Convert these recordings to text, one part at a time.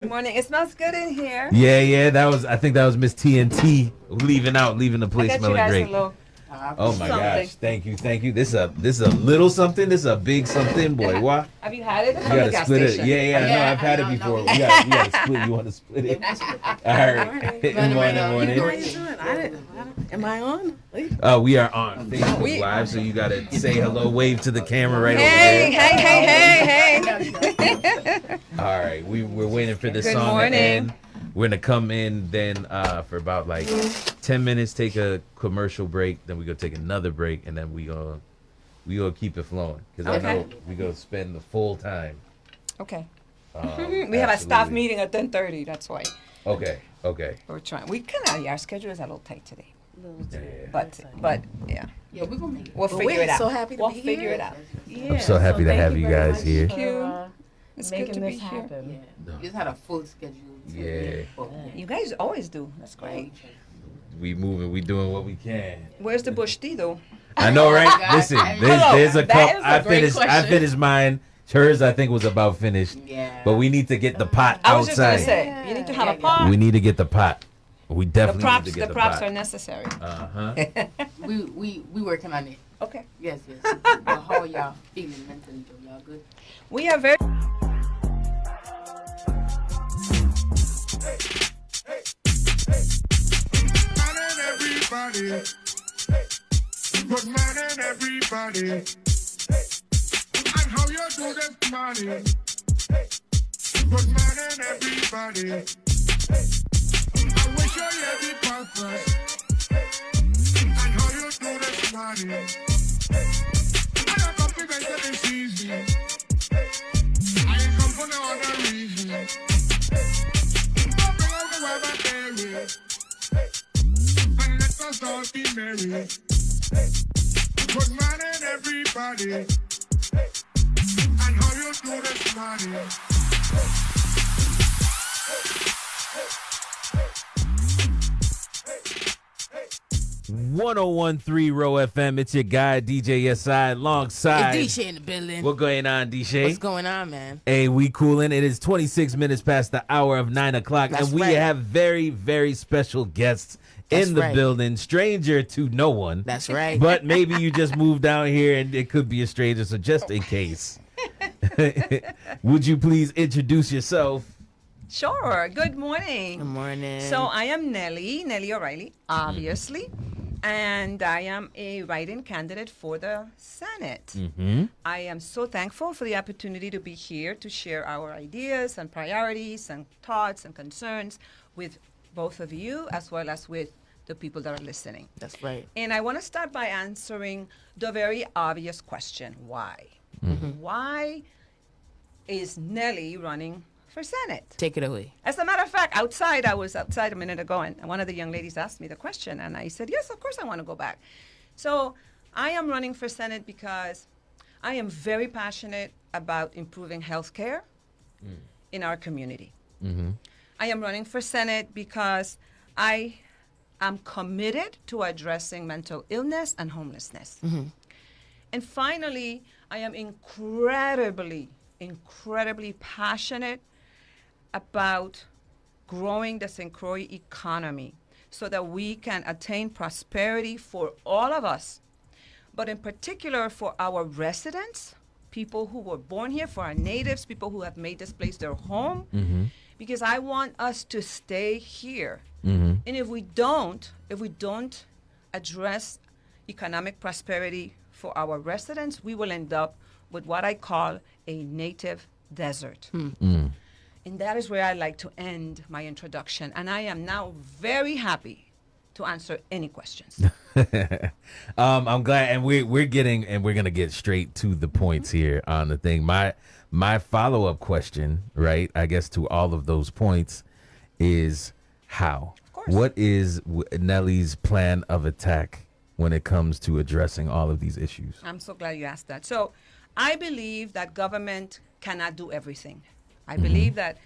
Good morning. It smells good in here. Yeah. I think that was Miss TNT leaving the place I got smelling you guys great. a little Oh my something. gosh! Thank you. This is a little something. This is a big something, boy. What? Have you had it? You gotta split it. Yeah. I know. I've had it before. You gotta split. You want to split it? All right. Good morning. How you doing? Am I on? We are on Facebook Live, so you gotta say hello, wave to the camera right over Hey. there. All right. We're waiting for this Good song morning. to end. We're gonna come in then for about like 10 minutes, take a commercial break, then we go take another break, and then we gonna keep it flowing because I know we gonna spend the full time. Okay. We have a staff absolutely. meeting at 10:30. That's why Okay. we're trying. We kind of our schedule is a little tight today, Yeah. but yeah, Yeah, we're gonna make it. we'll figure it out. So happy to we'll be figure here. it out. Yeah, I'm so happy to thank have you very guys much here. for, Thank you. It's good making to be this here. happen. Yeah, we just had a full schedule. Yeah. You guys always do. That's great. We moving, we doing what we can. Where's the bush tea though? I know, right? God. Listen, Hello, there's a that cup. is a I great finished. I finished mine. Hers, I think, was about finished. Yeah. But we need to get the pot I was just gonna outside. say you need to have Yeah, a pot. We need to get the pot. We The definitely props, need to get the the props pot. are necessary. we working on it. Okay. Yes. But how y'all feeling mentally though? Y'all good? We are very. Everybody, good morning, everybody. And how you do this morning? Good morning, everybody. I wish you hear the purpose. And how you do this morning? I am confident that it's easy. I ain't come for no other reason. Don't bring out the weather area. And let us all be merry. Good morning, everybody. And how you do this morning? 1013 ROE FM. It's your guy, DJ Yessai, alongside. It's D-Shay in the building. What's going on, D'Shay? What's going on, man? Hey, we coolin'. It is 26 minutes past the hour of 9 o'clock, That's and we right. have very, very special guests That's in the right. building. Stranger to no one. That's right. But maybe you just moved down here and it could be a stranger, so just in case. Would you please introduce yourself? Sure. Good morning. Good morning. So I am Nellie O'Reilly, obviously, and I am a write-in candidate for the Senate. I am so thankful for the opportunity to be here to share our ideas and priorities and thoughts and concerns with both of you as well as with the people that are listening. That's right. And I want to start by answering the very obvious question, why? Why is Nellie running for Senate? Take it away. As a matter of fact, I was outside a minute ago, and one of the young ladies asked me the question, and I said, yes, of course I want to go back. So I am running for Senate because I am very passionate about improving health care in our community. I am running for Senate because I am committed to addressing mental illness and homelessness. And finally, I am incredibly passionate about growing the St. Croix economy so that we can attain prosperity for all of us, but in particular for our residents, people who were born here, for our natives, people who have made this place their home, because I want us to stay here. And if we don't address economic prosperity for our residents, we will end up with what I call a native desert. And that is where I like to end my introduction. And I am now very happy to answer any questions. I'm glad, and we're gonna get straight to the points here on the thing. My follow-up question, right, I guess to all of those points is how? Of course. What is Nellie's plan of attack when it comes to addressing all of these issues? I'm so glad you asked that. So I believe that government cannot do everything. I believe that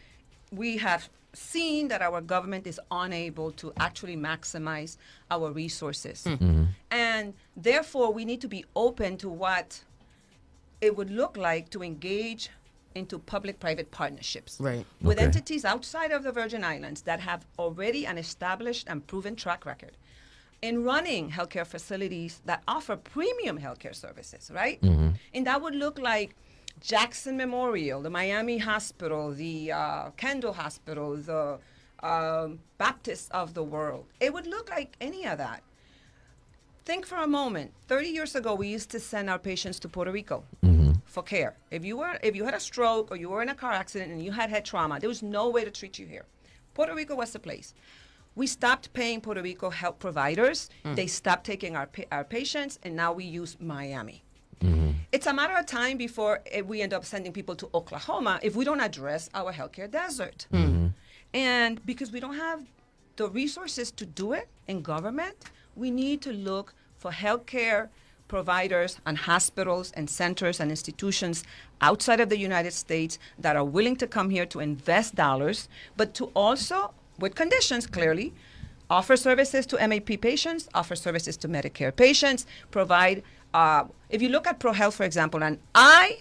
we have seen that our government is unable to actually maximize our resources. And therefore, we need to be open to what it would look like to engage into public-private partnerships Right. with Okay. entities outside of the Virgin Islands that have already an established and proven track record in running healthcare facilities that offer premium healthcare services, right? And that would look like Jackson Memorial, the Miami Hospital, the Kendall Hospital, the Baptist of the world. It would look like any of that. Think for a moment. 30 years ago, we used to send our patients to Puerto Rico for care. If you had a stroke or you were in a car accident and you had head trauma, there was no way to treat you here. Puerto Rico was the place. We stopped paying Puerto Rico health providers. They stopped taking our patients, and now we use Miami. It's a matter of time before we end up sending people to Oklahoma if we don't address our healthcare desert. And because we don't have the resources to do it in government, we need to look for healthcare providers and hospitals and centers and institutions outside of the United States that are willing to come here to invest dollars, but to also, with conditions clearly, offer services to MAP patients, offer services to Medicare patients, provide, if you look at ProHealth, for example, and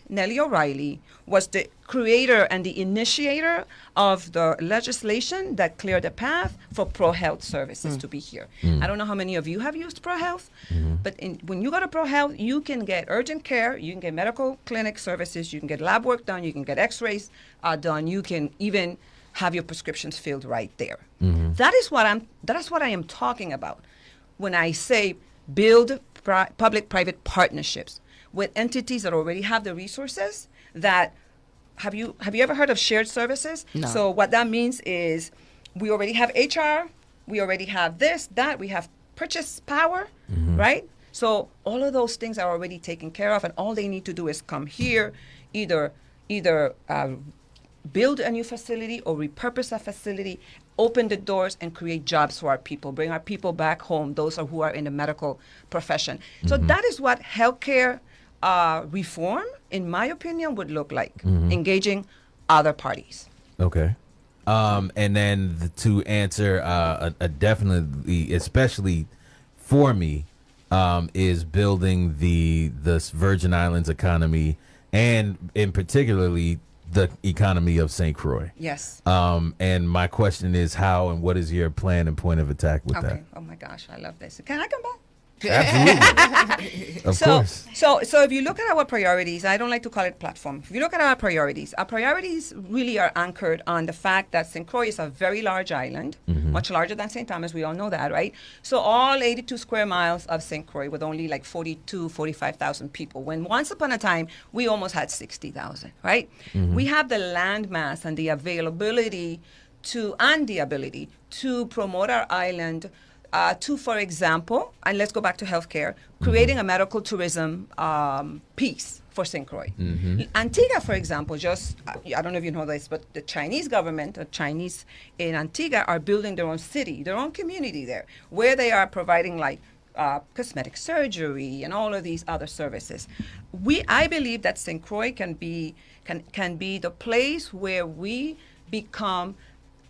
Nellie O'Reilly, was the creator and the initiator of the legislation that cleared the path for ProHealth services to be here. I don't know how many of you have used ProHealth, but when you go to ProHealth, you can get urgent care, you can get medical clinic services, you can get lab work done, you can get x-rays done, you can even have your prescriptions filled right there. That is what I am talking about when I say build public-private partnerships with entities that already have the resources. That have you ever heard of shared services? No. So what that means is we already have HR, we already have this, that, we have purchase power, right? So all of those things are already taken care of, and all they need to do is come here, either build a new facility or repurpose a facility, open the doors and create jobs for our people, bring our people back home, those who are in the medical profession. So that is what healthcare reform, in my opinion, would look like, engaging other parties. Okay. And then to answer definitely, especially for me, is building the Virgin Islands economy, and in particularly the economy of St. Croix. Yes. And my question is, how and what is your plan and point of attack with Okay. that? Oh my gosh, I love this. Can I come back? Absolutely. Of course. So if you look at our priorities, I don't like to call it platform. If you look at our priorities really are anchored on the fact that St. Croix is a very large island, much larger than St. Thomas. We all know that, right? So all 82 square miles of St. Croix with only like 45,000 people, when once upon a time we almost had 60,000, right? We have the land mass and the availability to promote our island to, for example, and let's go back to healthcare, creating a medical tourism piece for St. Croix. Antigua, for example, I don't know if you know this, but the Chinese government, the Chinese in Antigua, are building their own city, their own community there, where they are providing like cosmetic surgery and all of these other services. I believe that St. Croix can be the place where we become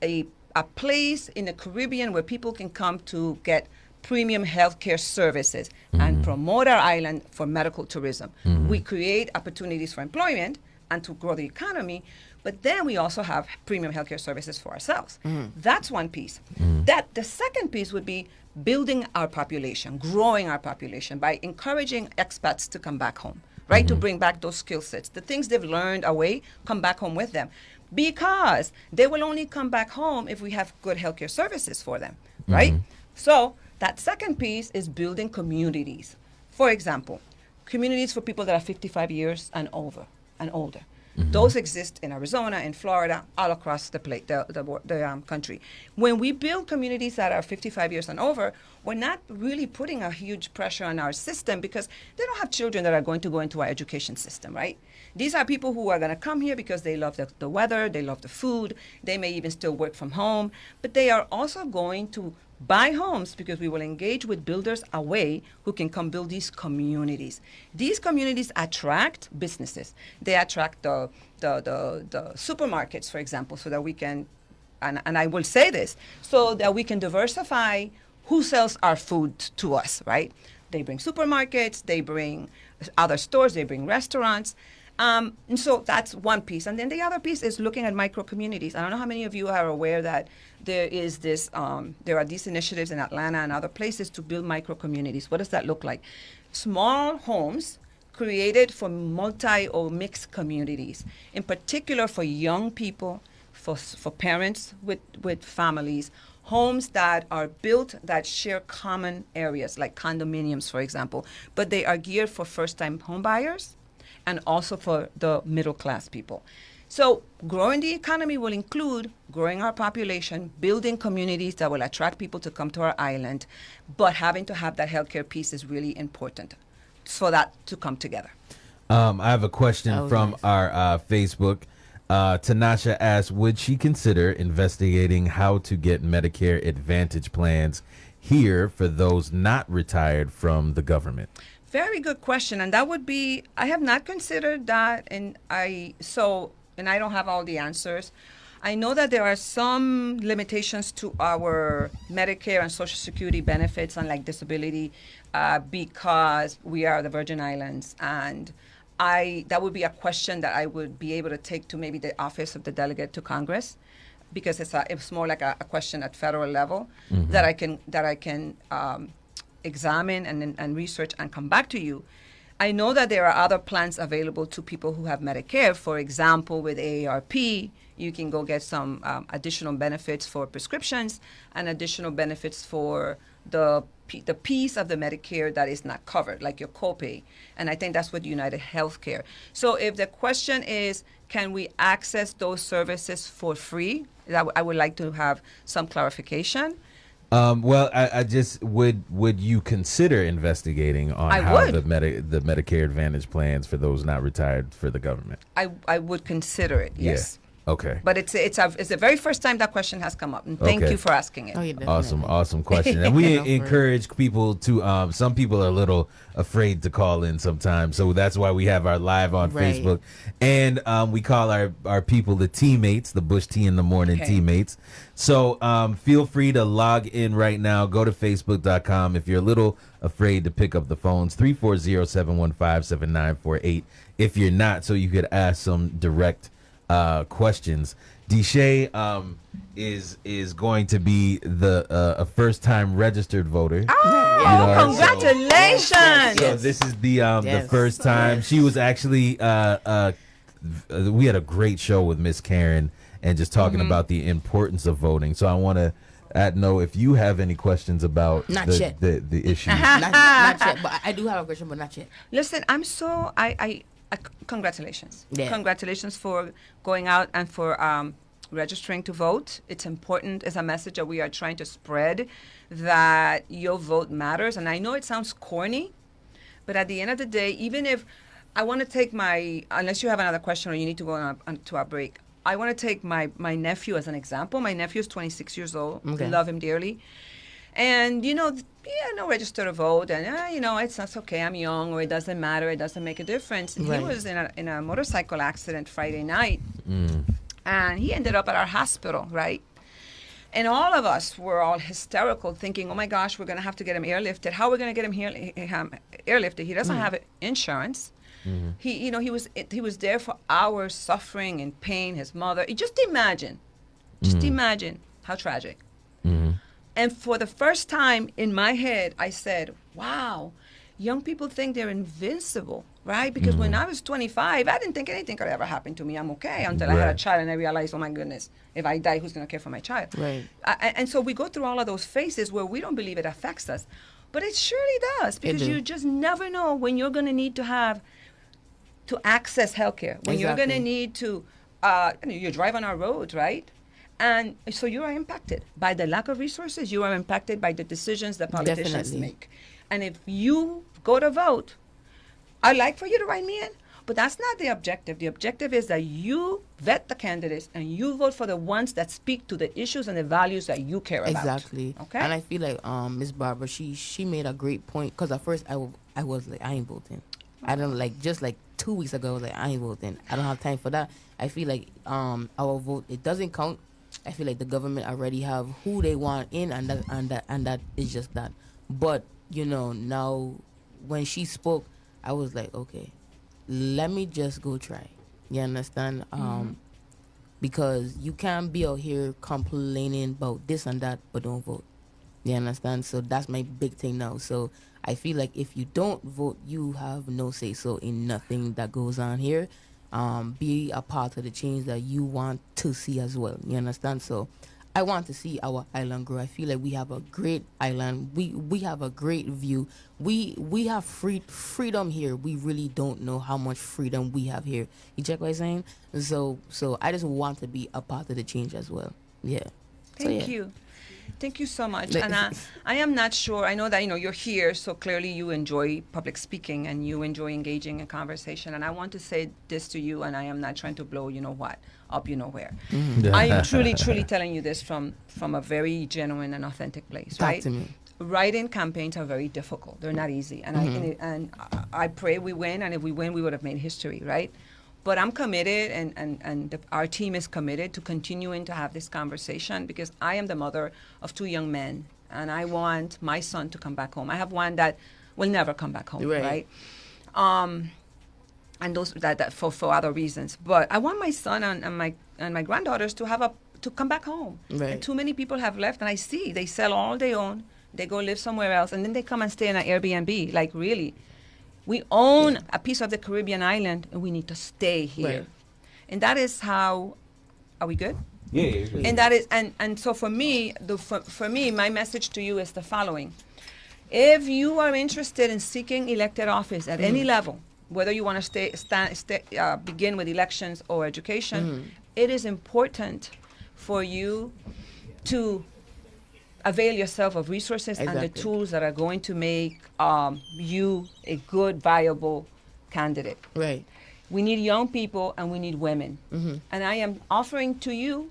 a place in the Caribbean where people can come to get premium healthcare services and promote our island for medical tourism. We create opportunities for employment and to grow the economy, but then we also have premium healthcare services for ourselves. That's one piece. The second piece would be building our population, growing our population by encouraging expats to come back home, right? To bring back those skill sets. The things they've learned away, come back home with them. Because they will only come back home if we have good healthcare services for them, right? So that second piece is building communities. For example, communities for people that are 55 years and older. Those exist in Arizona, in Florida, all across the country. When we build communities that are 55 years and over, we're not really putting a huge pressure on our system because they don't have children that are going to go into our education system, right? These are people who are going to come here because they love the weather, they love the food, they may even still work from home, but they are also going to buy homes because we will engage with builders away who can come build these communities. These communities attract businesses. They attract the supermarkets, for example, so that we can, and I will say this, so that we can diversify who sells our food to us, right? They bring supermarkets, they bring other stores, they bring restaurants. And so that's one piece. And then the other piece is looking at micro communities. I don't know how many of you are aware that there is this, there are these initiatives in Atlanta and other places to build micro communities. What does that look like? Small homes created for multi or mixed communities, in particular for young people, for parents with families, homes that are built that share common areas, like condominiums, for example, but they are geared for first-time home buyers and also for the middle-class people. So growing the economy will include growing our population, building communities that will attract people to come to our island, but having to have that healthcare piece is really important for that to come together. I have a question from our Facebook. Tanasha asked, would she consider investigating how to get Medicare Advantage plans here for those not retired from the government? Very good question. And that would be, I have not considered that. And I don't have all the answers. I know that there are some limitations to our Medicare and Social Security benefits, unlike disability, because we are the Virgin Islands. And that would be a question that I would be able to take to maybe the Office of the Delegate to Congress, because it's more like a question at federal level that I can examine and research and come back to you. I know that there are other plans available to people who have Medicare. For example, with AARP, you can go get some additional benefits for prescriptions and additional benefits for the piece of the Medicare that is not covered, like your copay. And I think that's with United Healthcare. So if the question is, can we access those services for free? I would like to have some clarification. Well, I just would you consider investigating on how the Medicare Advantage plans for those not retired for the government? I would consider it, yes. Yeah. Okay. But it's the very first time that question has come up, and thank you for asking it. Oh, yeah, awesome question. And we encourage people to. Some people are a little afraid to call in sometimes, so that's why we have our live on Facebook, and we call our people the teammates, the Bush Tea in the Morning teammates. So feel free to log in right now. Go to Facebook.com if you're a little afraid to pick up the phones. 340-715-7948. If you're not, so you could ask some direct questions. D'Shay is going to be a first-time registered voter. Oh, congratulations! So this is the first time. She was actually we had a great show with Miss Karen and just talking about the importance of voting. So I want to know if you have any questions about the issue. Not yet, but I do have a question, but not yet. Listen, I'm so congratulations. Yeah. Congratulations for going out and for registering to vote. It's important. It's a message that we are trying to spread, that your vote matters. And I know it sounds corny, but at the end of the day, even if I want to take unless you have another question or you need to go on to our break, I want to take my nephew as an example. My nephew is 26 years old. Okay. Love him dearly. And, no register to vote. And, it's okay, I'm young, or it doesn't matter, it doesn't make a difference. And he was in a motorcycle accident Friday night. And he ended up at our hospital, right? And all of us were all hysterical, thinking, oh, my gosh, we're going to have to get him airlifted. How are we going to get him airlifted? He doesn't have insurance. He was there for hours, suffering and pain, his mother. Just imagine how tragic. And for the first time in my head, I said, wow, young people think they're invincible, right? Because when I was 25, I didn't think anything could ever happen to me. I'm okay until I had a child and I realized, oh, my goodness, if I die, who's going to care for my child? Right. And so we go through all of those phases where we don't believe it affects us. But it surely does, because you just never know when you're going to need to access healthcare, when you're going to need to, you drive on our roads, right? And so you are impacted by the lack of resources. You are impacted by the decisions that politicians make. And if you go to vote, I'd like for you to write me in, but that's not the objective. The objective is that you vet the candidates and you vote for the ones that speak to the issues and the values that you care about. Exactly. Okay. And I feel like Miss Barbara, she made a great point, because at first I was like, I ain't voting. I don't just 2 weeks ago, I was like, I ain't voting. I don't have time for that. I feel like our vote, it doesn't count. I feel like the government already have who they want in, and that is just that. But now when she spoke, I was like, okay, let me just go try. You understand? Because you can't be out here complaining about this and that, but don't vote. You understand? So that's my big thing now. So I feel like if you don't vote, you have no say so in nothing that goes on here. Be a part of the change that you want to see as well. You understand? So I want to see our island grow. I feel like we have a great island. We have a great view. We have freedom here. We really don't know how much freedom we have here. You check what I'm saying? So I just want to be a part of the change as well. Yeah. Thank you. Thank you so much. And I am not sure. I know that you're here, so clearly you enjoy public speaking and you enjoy engaging in conversation. And I want to say this to you, and I am not trying to blow up where. I am truly telling you this from a very genuine and authentic place. Talk right? to me. Write-in campaigns are very difficult. They're not easy. And I pray we win. And if we win, we would have made history, right? But I'm committed, and our team is committed to continuing to have this conversation, because I am the mother of 2 young men, and I want my son to come back home. I have one that will never come back home, right? And those that for other reasons. But I want my son and my granddaughters to come back home. Right. And too many people have left, and I see they sell all they own, they go live somewhere else, and then they come and stay in an Airbnb. Like, really? We own a piece of the Caribbean island, and we need to stay here. Right. And that is how. Are we good? Yeah. And that is, and so for me, for me, my message to you is the following: if you are interested in seeking elected office at any level, whether you want to begin with elections or education, it is important for you to avail yourself of resources and the tools that are going to make you a good, viable candidate. Right. We need young people and we need women. And I am offering to you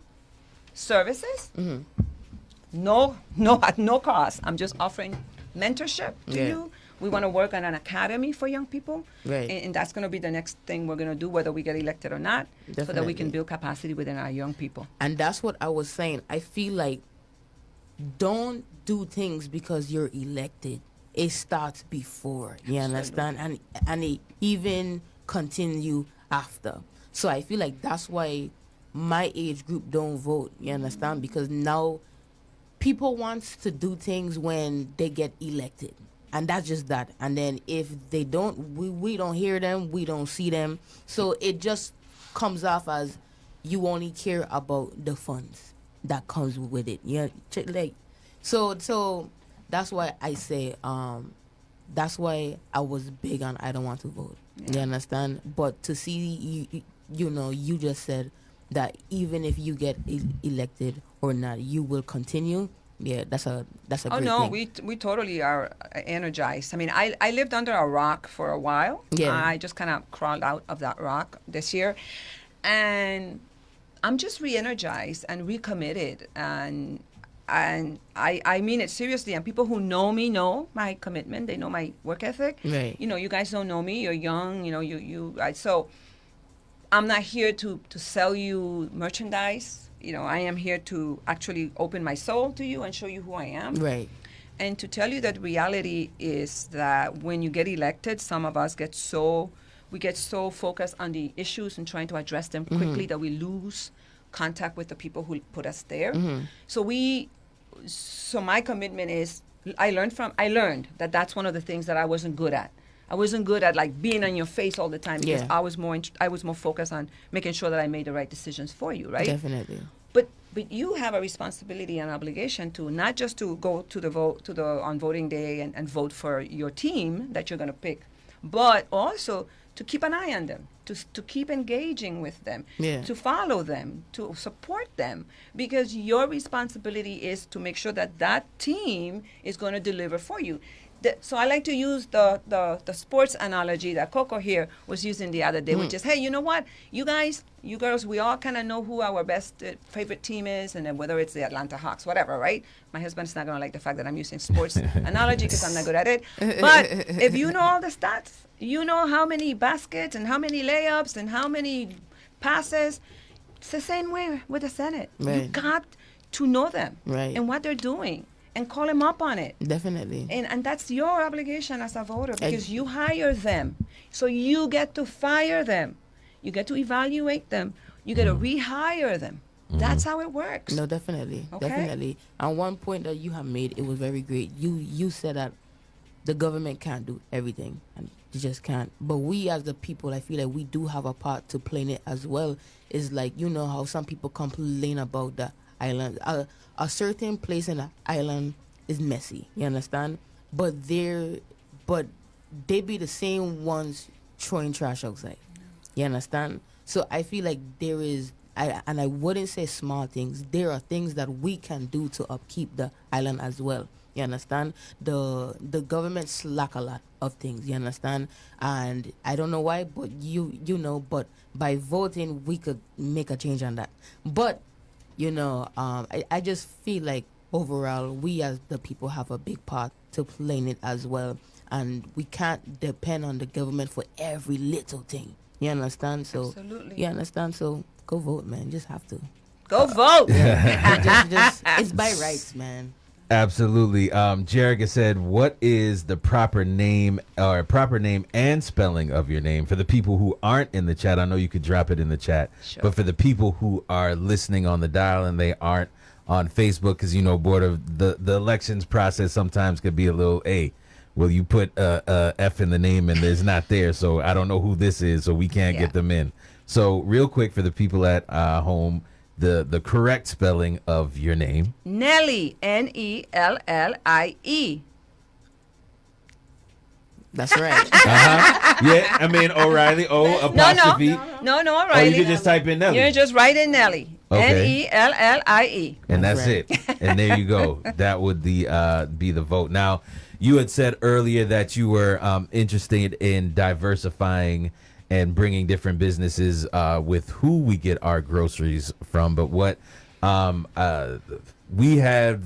services, no at no cost. I'm just offering mentorship to you. We want to work on an academy for young people. Right. And that's going to be the next thing we're going to do, whether we get elected or not, so that we can Definitely. build capacity within our young people. And that's what I was saying. I feel like don't do things because you're elected. It starts before. You understand? And it even continue after. So I feel like that's why my age group don't vote. You understand? Because now people wants to do things when they get elected. And that's just that. And then if they don't, we don't hear them, we don't see them. So it just comes off as you only care about the funds that comes with it. Yeah, like so that's why I say that's why I was big on I don't want to vote. You understand? But to see you just said that even if you get elected or not, you will continue. Yeah, that's a great thing. We totally are energized. I mean, I lived under a rock for a while. Yeah. I just kind of crawled out of that rock this year, and I'm just re-energized and recommitted, and I mean it seriously. And people who know me know my commitment. They know my work ethic. Right. You guys don't know me. You're young. So I'm not here to sell you merchandise. I am here to actually open my soul to you and show you who I am. Right. And to tell you that reality is that when you get elected, some of us get so focused on the issues and trying to address them quickly that we lose contact with the people who put us there. So my commitment is I learned that that's one of the things that I wasn't good at. I wasn't good at like being on your face all the time, because I was more focused on making sure that I made the right decisions for you, right? Definitely. But you have a responsibility and obligation to not just to go on voting day and vote for your team that you're going to pick, but also to keep an eye on them, to keep engaging with them, to follow them, to support them, because your responsibility is to make sure that team is going to deliver for you. So I like to use the sports analogy that Coco here was using the other day, which is, hey, you know what? You guys, you girls, we all kind of know who our best favorite team is, and then whether it's the Atlanta Hawks, whatever, right? My husband's not going to like the fact that I'm using sports analogy because I'm not good at it. But if you know all the stats, you know how many baskets and how many layups and how many passes, it's the same way with the Senate. Right. You got to know them Right. and what they're doing. and call them up on it. Definitely. And that's your obligation as a voter, because you hire them. So you get to fire them. You get to evaluate them. You get to rehire them. That's how it works. No, definitely. Okay. Definitely. And one point that you have made, it was very great. You said that the government can't do everything, and you just can't. But we as the people, I feel like we do have a part to play in it as well. Is like, you know how some people complain about the island. A certain place in the island is messy. You understand? But they be the same ones throwing trash outside. You understand? So I feel like there is, and I wouldn't say small things. There are things that we can do to upkeep the island as well. You understand? The government slack a lot of things. You understand? And I don't know why, but you know, but by voting we could make a change on that. But you know, I just feel like overall we as the people have a big part to play in it as well, and we can't depend on the government for every little thing. You understand? So Absolutely. You understand? So go vote, man. You just have to. Go vote. just it's by rights, man. Absolutely. Jerrica said, what is the proper name and spelling of your name? For the people who aren't in the chat, I know you could drop it in the chat, Sure. but for the people who are listening on the dial and they aren't on Facebook, because, you know, board of the elections process sometimes could be a little, well, you put a F in the name and there's not there, so I don't know who this is, so we can't get them in. So real quick for the people at home, the correct spelling of your name. Nellie, Nellie. That's right. Yeah, I mean O'Reilly, apostrophe. No, Oh, O'Reilly. you can just type in Nellie. You're just writing Nellie. Okay. Nellie. And that's Right. it. And there you go. That would be the vote. Now, you had said earlier that you were interested in diversifying and bringing different businesses with who we get our groceries from. But what we have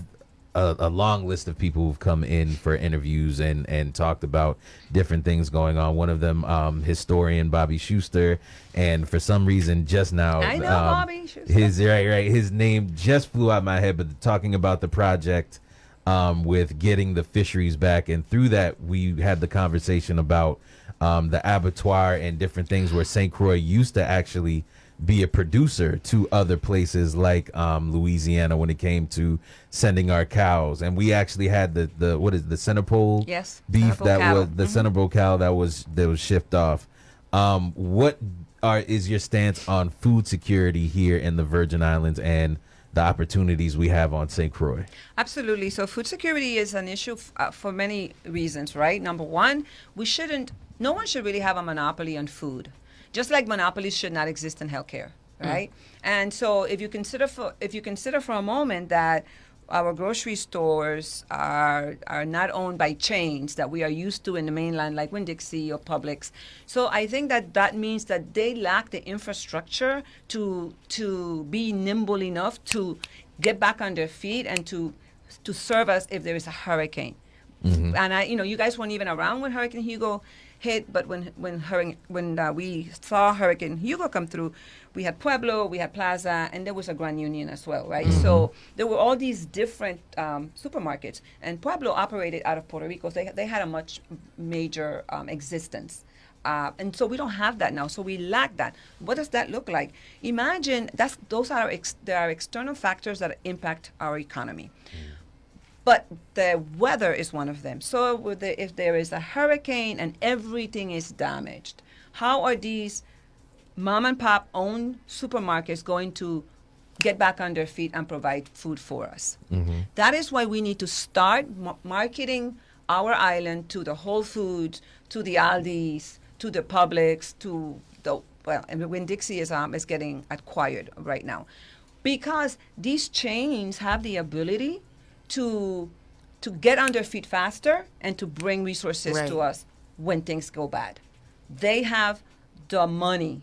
a long list of people who've come in for interviews and talked about different things going on. One of them, historian Bobby Schuster, and for some reason just now, I know Bobby Schuster. His name just flew out my head. But talking about the project with getting the fisheries back, and through that we had the conversation about the abattoir and different things where St. Croix used to actually be a producer to other places like Louisiana when it came to sending our cows. And we actually had the what is it, the Centerpole Yes, beef Centerpole that cattle. was the Centerpole cow that was shipped off. What is your stance on food security here in the Virgin Islands and the opportunities we have on St. Croix? Absolutely. So food security is an issue for many reasons, right? Number one, no one should really have a monopoly on food, just like monopolies should not exist in healthcare, right? And so if you consider for a moment that our grocery stores are not owned by chains that we are used to in the mainland, like Winn-Dixie or Publix. So I think that means that they lack the infrastructure to be nimble enough to get back on their feet and to serve us if there is a hurricane. Mm-hmm. And you guys weren't even around when Hurricane Hugo hit, but when we saw Hurricane Hugo come through, we had Pueblo, we had Plaza, and there was a Grand Union as well, right? Mm-hmm. So there were all these different supermarkets, and Pueblo operated out of Puerto Rico. So they had a much major existence. And so we don't have that now. So we lack that. What does that look like? Imagine there are external factors that impact our economy. But the weather is one of them. So if there is a hurricane and everything is damaged, how are these mom and pop owned supermarkets going to get back on their feet and provide food for us? Mm-hmm. That is why we need to start marketing our island to the Whole Foods, to the Aldis, to the Publix, and Winn-Dixie is getting acquired right now, because these chains have the ability to get on their feet faster and to bring resources to us when things go bad. They have the money.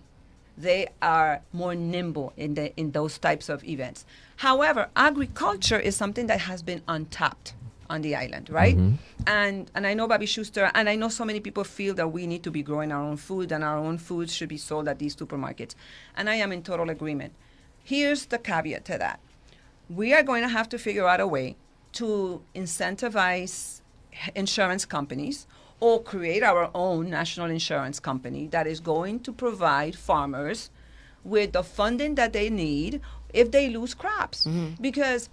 They are more nimble in those types of events. However, agriculture is something that has been untapped on the island, right? Mm-hmm. And I know Bobby Schuster, and I know so many people feel that we need to be growing our own food and our own food should be sold at these supermarkets. And I am in total agreement. Here's the caveat to that. We are going to have to figure out a way to incentivize insurance companies or create our own national insurance company that is going to provide farmers with the funding that they need if they lose crops. Because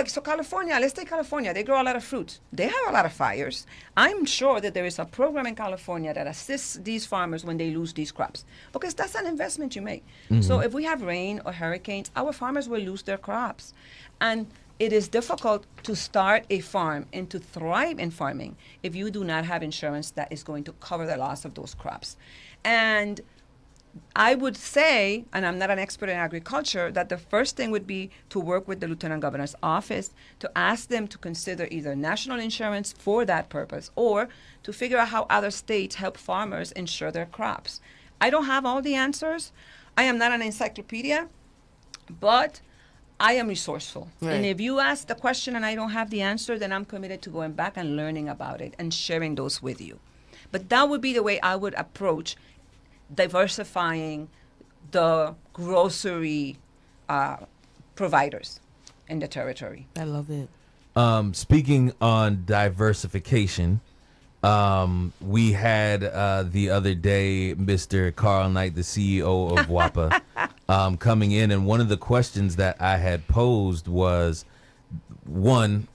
so California, let's take California. They grow a lot of fruit. They have a lot of fires. I'm sure that there is a program in California that assists these farmers when they lose these crops, because that's an investment you make. So if we have rain or hurricanes, our farmers will lose their crops. And it is difficult to start a farm and to thrive in farming if you do not have insurance that is going to cover the loss of those crops. And I would say, and I'm not an expert in agriculture, that the first thing would be to work with the Lieutenant Governor's office to ask them to consider either national insurance for that purpose or to figure out how other states help farmers insure their crops. I don't have all the answers. I am not an encyclopedia, but I am resourceful. Right. And if you ask the question and I don't have the answer, then I'm committed to going back and learning about it and sharing those with you. But that would be the way I would approach diversifying the grocery providers in the territory. I love it. Speaking on diversification, we had the other day Mr. Carl Knight, the CEO of WAPA, coming in, and one of the questions that I had posed was, one,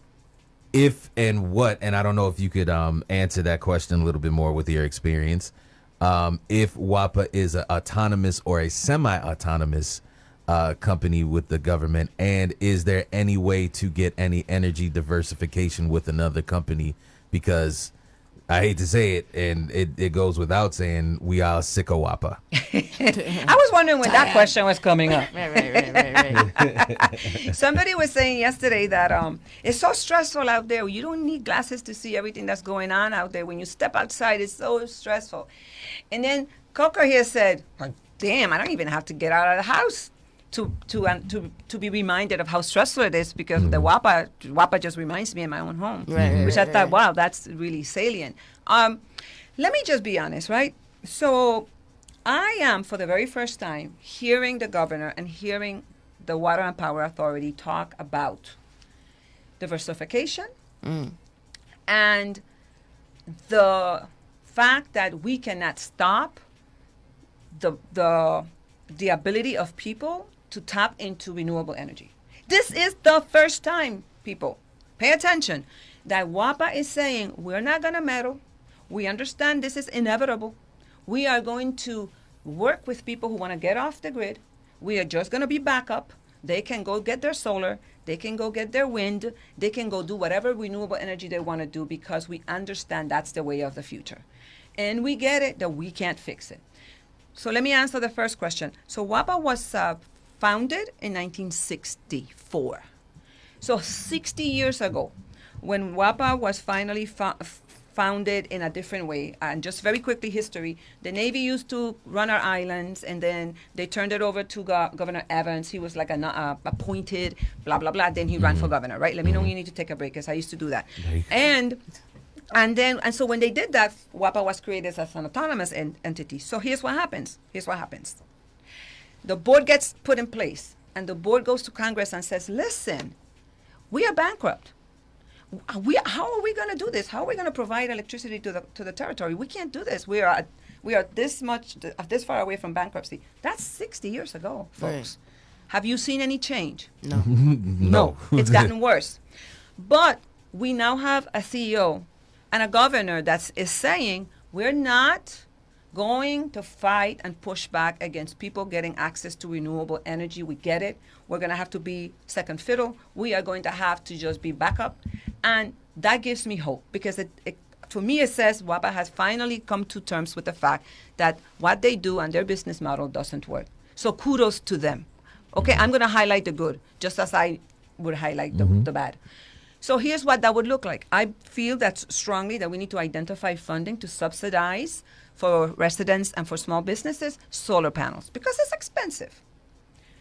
if and what, and I don't know if you could answer that question a little bit more with your experience, if WAPA is an autonomous or a semi-autonomous company with the government, and is there any way to get any energy diversification with another company? Because I hate to say it, and it goes without saying, we are sick of WAPA. I was wondering when that question was coming up. Right. Somebody was saying yesterday that it's so stressful out there. You don't need glasses to see everything that's going on out there. When you step outside, it's so stressful. And then Coco here said, damn, I don't even have to get out of the house to be reminded of how stressful it is, because the WAPA just reminds me of my own home, which I thought, wow, that's really salient. Let me just be honest, right? So I am, for the very first time, hearing the governor and hearing the Water and Power Authority talk about diversification and the fact that we cannot stop the ability of people to tap into renewable energy. This is the first time, people, pay attention, that WAPA is saying, we're not going to meddle. We understand this is inevitable. We are going to work with people who want to get off the grid. We are just going to be backup. They can go get their solar. They can go get their wind. They can go do whatever renewable energy they want to do, because we understand that's the way of the future. And we get it that we can't fix it. So let me answer the first question. So WAPA was founded in 1964. So 60 years ago, when WAPA was finally founded in a different way, and just very quickly history, the Navy used to run our islands, and then they turned it over to Governor Evans. He was like appointed, blah, blah, blah. Then he ran for governor, right? Let me know when you need to take a break, because I used to do that. And so when they did that, WAPA was created as an autonomous entity. So here's what happens. The board gets put in place, and the board goes to Congress and says, listen, we are bankrupt. How are we going to do this? How are we going to provide electricity to the territory? We can't do this. We are this far away from bankruptcy. That's 60 years ago, folks. Right. Have you seen any change? No. No. It's gotten worse. But we now have a CEO and a governor that is saying, we're not going to fight and push back against people getting access to renewable energy. We get it. We're going to have to be second fiddle. We are going to have to just be backup. And that gives me hope, because to me it says WAPA has finally come to terms with the fact that what they do and their business model doesn't work. So kudos to them. Okay, I'm going to highlight the good, just as I would highlight the bad. So here's what that would look like. I feel that strongly that we need to identify funding to subsidize for residents and for small businesses solar panels, because it's expensive.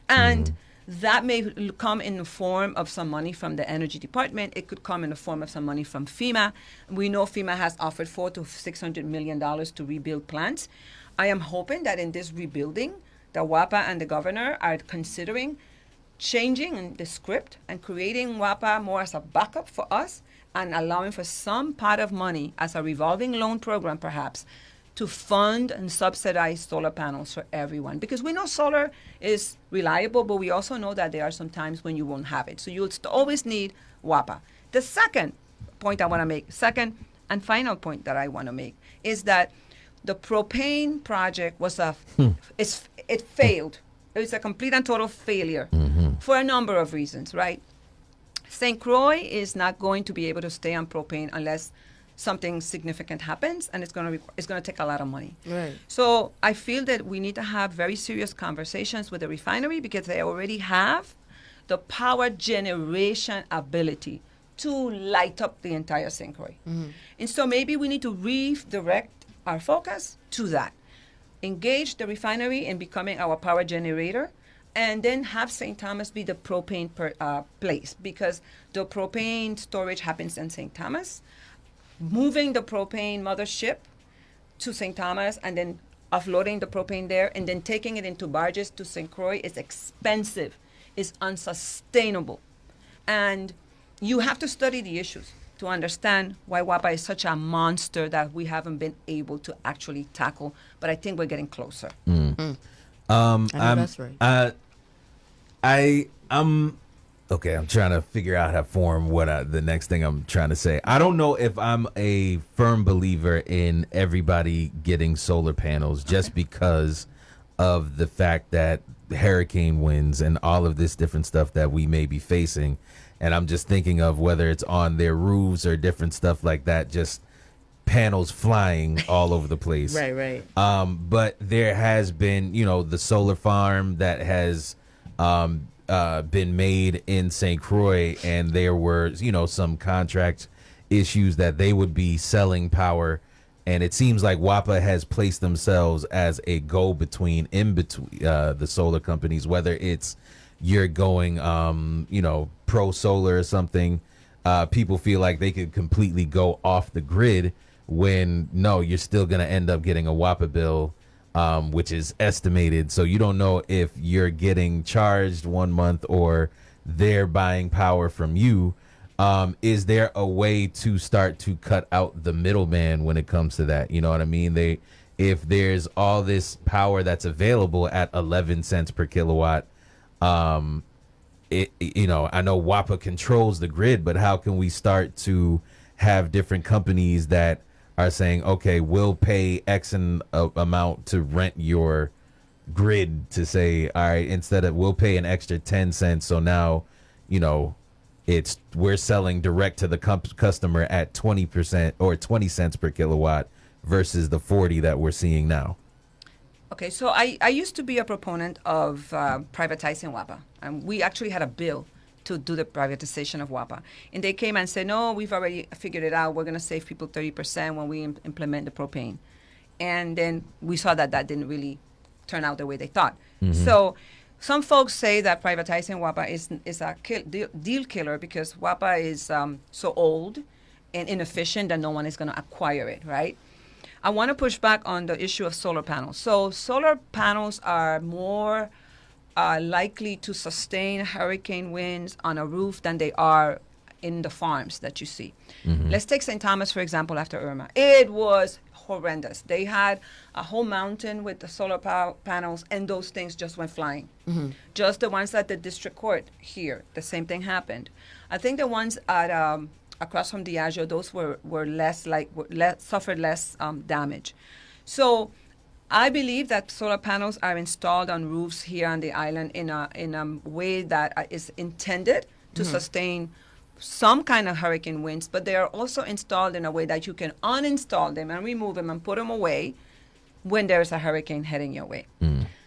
And that may come in the form of some money from the Energy Department. It could come in the form of some money from FEMA. We know FEMA has offered $400 to $600 million to rebuild plants. I am hoping that in this rebuilding, the WAPA and the governor are considering changing the script and creating WAPA more as a backup for us and allowing for some pot of money as a revolving loan program perhaps to fund and subsidize solar panels for everyone. Because we know solar is reliable, but we also know that there are some times when you won't have it. So you'll always need WAPA. The second point I want to make, second and final point that I want to make, is that the propane project was it failed. It was a complete and total failure for a number of reasons, right? St. Croix is not going to be able to stay on propane unless something significant happens, and it's going to take a lot of money. Right. So I feel that we need to have very serious conversations with the refinery because they already have the power generation ability to light up the entire St. Croix. And so maybe we need to redirect our focus to that. Engage the refinery in becoming our power generator, and then have St. Thomas be the propane place, because the propane storage happens in St. Thomas. Moving the propane mothership to St. Thomas and then offloading the propane there and then taking it into barges to St. Croix is expensive, is unsustainable. And you have to study the issues to understand why WAPA is such a monster that we haven't been able to actually tackle. But I think we're getting closer. I know that's right. I'm okay. I'm trying to figure out how to form the next thing I'm trying to say. I don't know if I'm a firm believer in everybody getting solar panels just because of the fact that hurricane winds and all of this different stuff that we may be facing. And I'm just thinking of whether it's on their roofs or different stuff like that, just panels flying all over the place. Right. But there has been, the solar farm that has been made in St. Croix, and there were, some contract issues that they would be selling power. And it seems like WAPA has placed themselves as a go-between in between the solar companies, whether it's you're going, pro solar or something. People feel like they could completely go off the grid when, no, you're still going to end up getting a WAPA bill, which is estimated. So you don't know if you're getting charged 1 month or they're buying power from you. Is there a way to start to cut out the middleman when it comes to that? You know what I mean? If there's all this power that's available at 11 cents per kilowatt, I know WAPA controls the grid, but how can we start to have different companies that are saying, okay, we'll pay X amount to rent your grid, to say, all right, instead of we'll pay an extra 10 cents. So now, we're selling direct to the customer at 20% or 20 cents per kilowatt versus the 40 that we're seeing now. Okay, so I used to be a proponent of privatizing WAPA. And we actually had a bill to do the privatization of WAPA. And they came and said, no, we've already figured it out. We're going to save people 30% when we implement the propane. And then we saw that didn't really turn out the way they thought. So some folks say that privatizing WAPA is a deal killer because WAPA is so old and inefficient that no one is going to acquire it, right? I want to push back on the issue of solar panels. So solar panels are more likely to sustain hurricane winds on a roof than they are in the farms that you see. Let's take St. Thomas, for example, after Irma. It was horrendous. They had a whole mountain with the solar panels, and those things just went flying. Just the ones at the district court here, the same thing happened. I think the ones at across from Diageo, those were suffered less damage. So I believe that solar panels are installed on roofs here on the island in a way that is intended to sustain some kind of hurricane winds, but they are also installed in a way that you can uninstall them and remove them and put them away when there's a hurricane heading your way.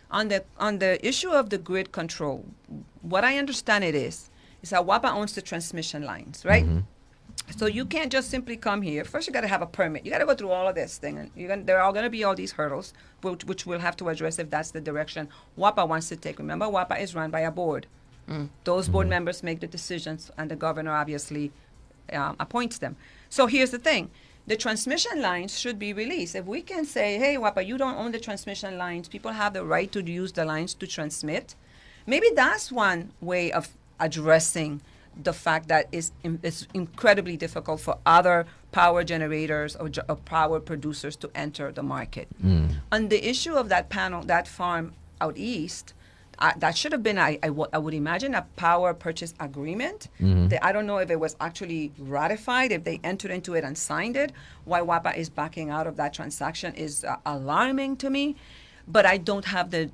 On the issue of the grid control, what I understand is that WAPA owns the transmission lines, right? So you can't just simply come here. First, you got to have a permit. You got to go through all of this thing. And there are going to be all these hurdles, which we'll have to address if that's the direction WAPA wants to take. Remember, WAPA is run by a board. Those board members make the decisions, and the governor obviously appoints them. So here's the thing. The transmission lines should be released. If we can say, hey, WAPA, you don't own the transmission lines. People have the right to use the lines to transmit. maybe that's one way of addressing the fact that it's incredibly difficult for other power generators or power producers to enter the market. On the issue of that farm out east, that should have been, I would imagine, a power purchase agreement. I don't know if it was actually ratified, if they entered into it and signed it. Why WAPA is backing out of that transaction is alarming to me, but I don't have the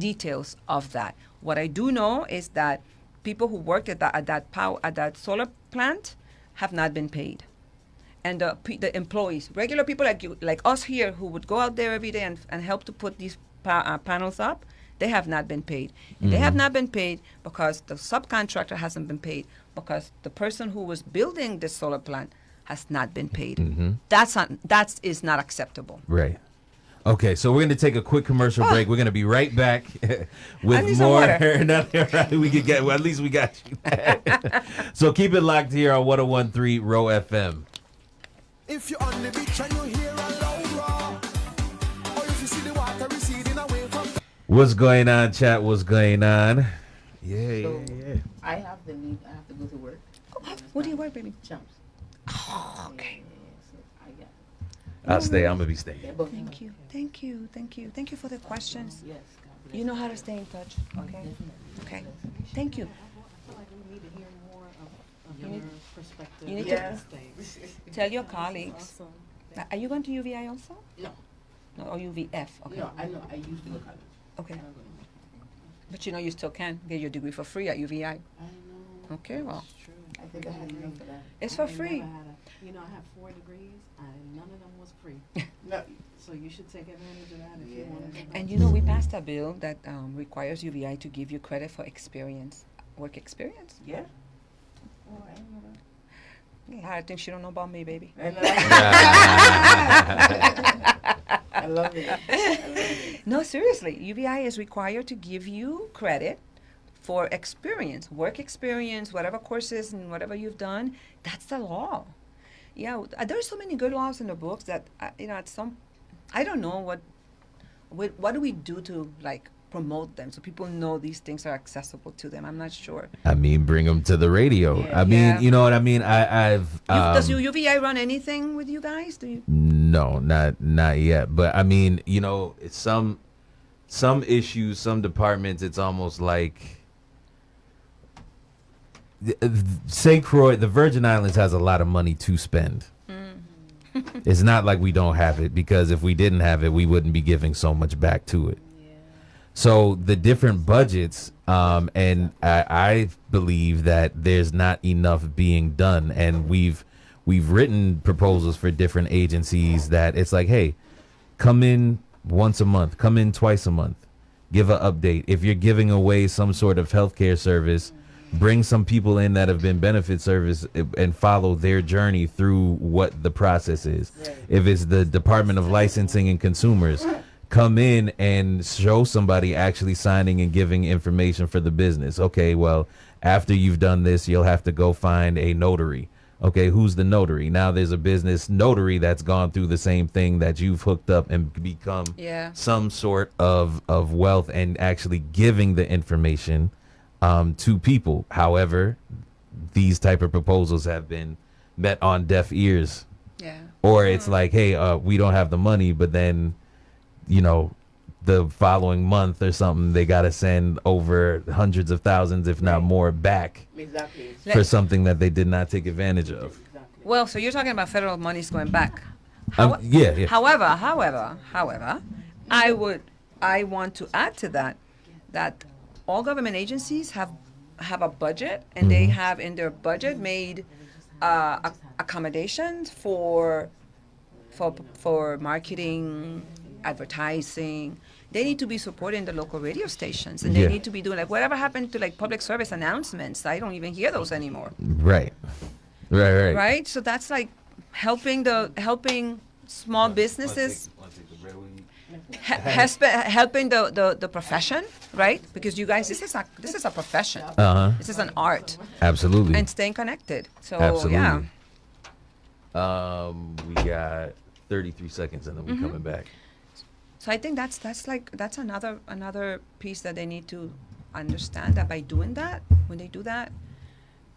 details of that. What I do know is that people who worked at that solar plant have not been paid. And the employees, regular people like us here who would go out there every day and help to put these panels up, they have not been paid. And they have not been paid because the subcontractor hasn't been paid, because the person who was building this solar plant has not been paid. That is not acceptable. Right. Okay, so we're going to take a quick commercial break. We're going to be right back with more. We could get, well, at least we got you. So keep it locked here on 101.3 ROE FM. If you're on the beach and you hear a loud roar, or if you see the water receding away from... What's going on, chat? What's going on? Yeah, So, yeah. I have to leave. I have to go to work. What do you work, baby? Jumps. Oh, okay. So I got. I'll stay. I'm going to be staying. Thank you. Thank you. Thank you. Thank you for the questions. Yes. God bless. You know how to stay in touch. Okay. Okay. Thank you. I feel like we need to hear more of You your need- perspective you need on to- these things. Tell your colleagues. Awesome. Are you going to UVI also? No. No, or UVF? Okay. No, I know. I used to go to college. Okay. I don't go anymore. But you know you still can get your degree for free at UVI. I know. Okay, well, It's true. I think I had enough of that. it's for I never free. had you know, I have 4 degrees, and none of them was free. No. So you should take advantage of that if you Yeah. want to. And you know, we passed a bill that requires UVI to give you credit for experience, work experience. Yeah. Oh, I didn't know that. A lot of things you don't know about me, baby. I know. I love it. No, seriously, UVI is required to give you credit for experience, work experience, whatever courses and whatever you've done. That's the law. Yeah, there's so many good laws in the books that at some, I don't know what do we do to like promote them so people know these things are accessible to them. I'm not sure. I mean, bring them to the radio. Yeah. I mean, Yeah. you know what I mean? I've Does UVI run anything with you guys? Do you? no, not yet. But I mean, you know, it's some issues, some departments, it's almost like St. Croix, the Virgin Islands has a lot of money to spend. It's not like we don't have it, because if we didn't have it, we wouldn't be giving so much back to it. So the different budgets, and I believe that there's not enough being done, and we've written proposals for different agencies that it's like, hey, come in once a month, come in twice a month, give an update. If you're giving away some sort of healthcare service, bring some people in that have been benefit service and follow their journey through what the process is. If it's the Department of Licensing and Consumers, come in and show somebody actually signing and giving information for the business. Okay, well, after you've done this, you'll have to go find a notary. Okay, who's the notary? Now there's a business notary that's gone through the same thing that you've hooked up and become some sort of wealth and actually giving the information to people. However, these type of proposals have been met on deaf ears. Yeah. Or it's like, hey, we don't have the money, but then, you know, the following month or something, they got to send over hundreds of thousands, if not more, back Exactly. for something that they did not take advantage of. Exactly. Well, so you're talking about federal monies going back. Yeah. However, I want to add to that all government agencies have a budget, and they have in their budget made accommodations for marketing, advertising. They need to be supporting the local radio stations, and they need to be doing like whatever happened to like public service announcements. I don't even hear those anymore. Right. Right. So that's like helping small businesses. Helping the profession, right? Because you guys, this is a profession. This is an art. Absolutely. And staying connected. So Absolutely. yeah. We got 33 seconds, and then we're coming back. So I think that's another piece that they need to understand that by doing that, when they do that,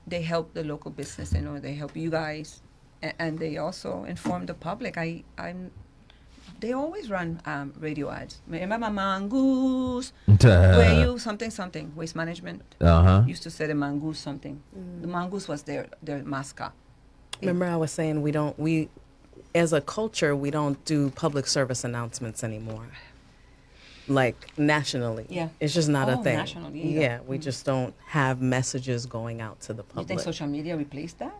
they help the local business, they help you guys, and they also inform the public. They always run radio ads. Remember Mongoose? Where you something waste management? Used to say the Mongoose something. The Mongoose was their mascot. Remember, I was saying we as a culture we don't do public service announcements anymore. Like nationally, it's just not a thing. Nationally, we just don't have messages going out to the public. You think social media replaced that?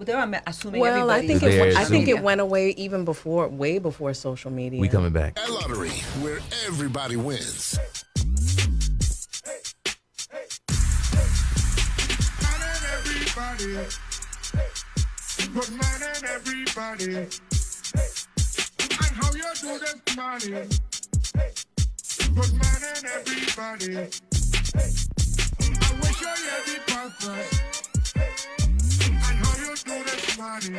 They're assuming well, everybody. I think it went away even way before social media. We coming back. At Lottery, where everybody wins. Good morning, everybody. And how you do this morning? Good morning, everybody. I wish you had the purpose. And how you do this morning?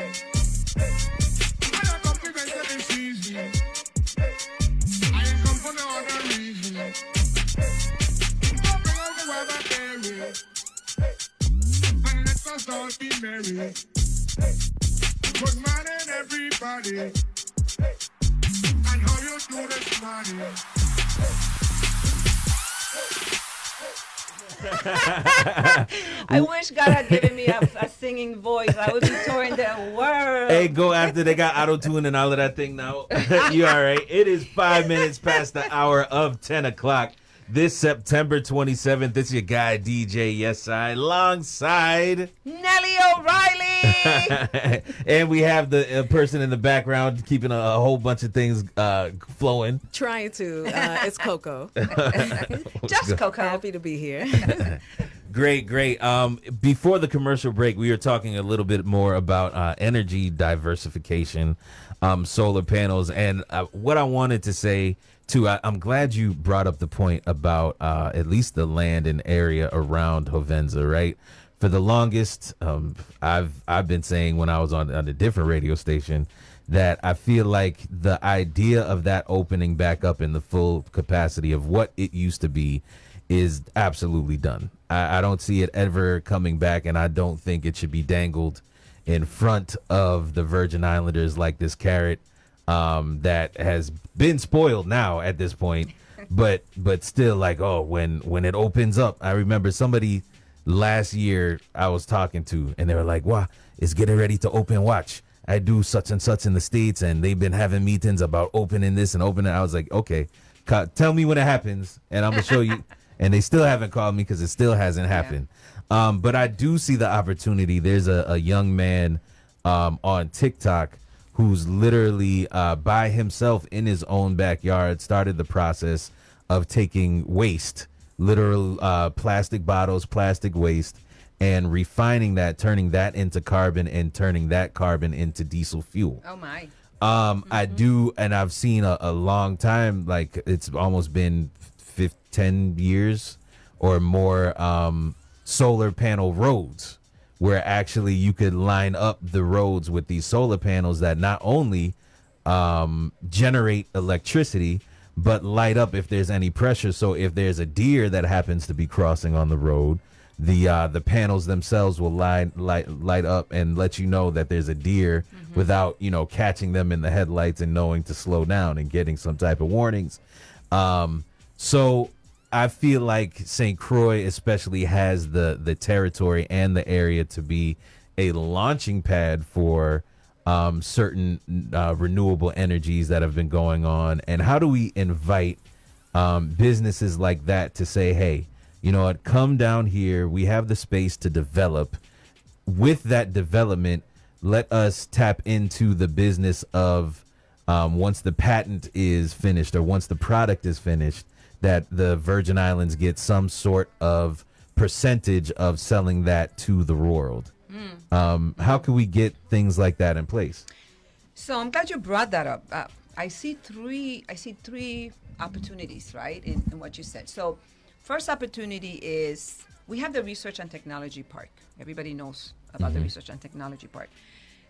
I don't come to bed this easy. I ain't come for no other reason. Don't bring out the weather, baby. And let us all be merry. Good morning, everybody. And how you do this morning? I wish God had given me a singing voice. I would be touring the world. Hey, go after they got auto-tune and all of that thing now. You all right? It is 5 minutes past the hour of 10 o'clock. This September 27th, this is your guy, DJ Yessai, alongside Nellie O'Reilly. And we have the person in the background keeping a whole bunch of things flowing. Trying to. It's Coco. Just Coco. Happy to be here. Great. Before the commercial break, we were talking a little bit more about energy diversification, solar panels, and what I wanted to say too. I'm glad you brought up the point about at least the land and area around Hovenza, right? For the longest, I've been saying when I was on a different radio station that I feel like the idea of that opening back up in the full capacity of what it used to be is absolutely done. I don't see it ever coming back, and I don't think it should be dangled in front of the Virgin Islanders like this carrot that has been spoiled now at this point, but still, like, oh, when it opens up. I remember somebody last year I was talking to, and they were like, wow, it's getting ready to open, watch. I do such and such in the States, and they've been having meetings about opening this and opening. I was like, okay, tell me when it happens, and I'm gonna show you. And they still haven't called me because it still hasn't happened. But I do see the opportunity. There's a young man on TikTok who's literally by himself in his own backyard started the process of taking waste, literal plastic bottles, plastic waste, and refining that, turning that into carbon and turning that carbon into diesel fuel. Oh, my. I do, and I've seen a long time, like it's almost been 10 years or more, solar panel roads where actually you could line up the roads with these solar panels that not only generate electricity but light up if there's any pressure. So if there's a deer that happens to be crossing on the road, the panels themselves will light up and let you know that there's a deer without catching them in the headlights and knowing to slow down and getting some type of warnings. So I feel like St. Croix especially has the territory and the area to be a launching pad for certain renewable energies that have been going on. And how do we invite businesses like that to say, hey, you know what, come down here. We have the space to develop. With that development, let us tap into the business of once the patent is finished or once the product is finished, that the Virgin Islands get some sort of percentage of selling that to the world. How can we get things like that in place? So I'm glad you brought that up. I see three opportunities, right, in what you said. So first opportunity is we have the Research and Technology Park. Everybody knows about the Research and Technology Park.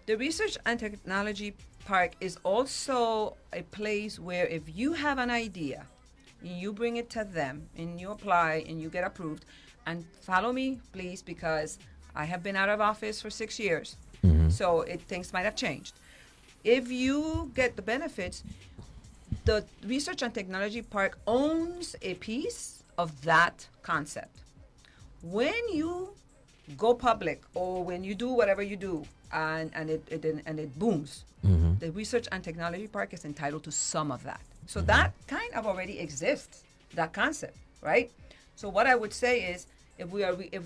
The Research and Technology Park is also a place where if you have an idea you bring it to them, and you apply, and you get approved. And follow me, please, because I have been out of office for 6 years. So things might have changed. If you get the benefits, the Research and Technology Park owns a piece of that concept. When you go public, or when you do whatever you do, and it booms, the Research and Technology Park is entitled to some of that. So that kind of already exists, that concept, right? So what I would say is, if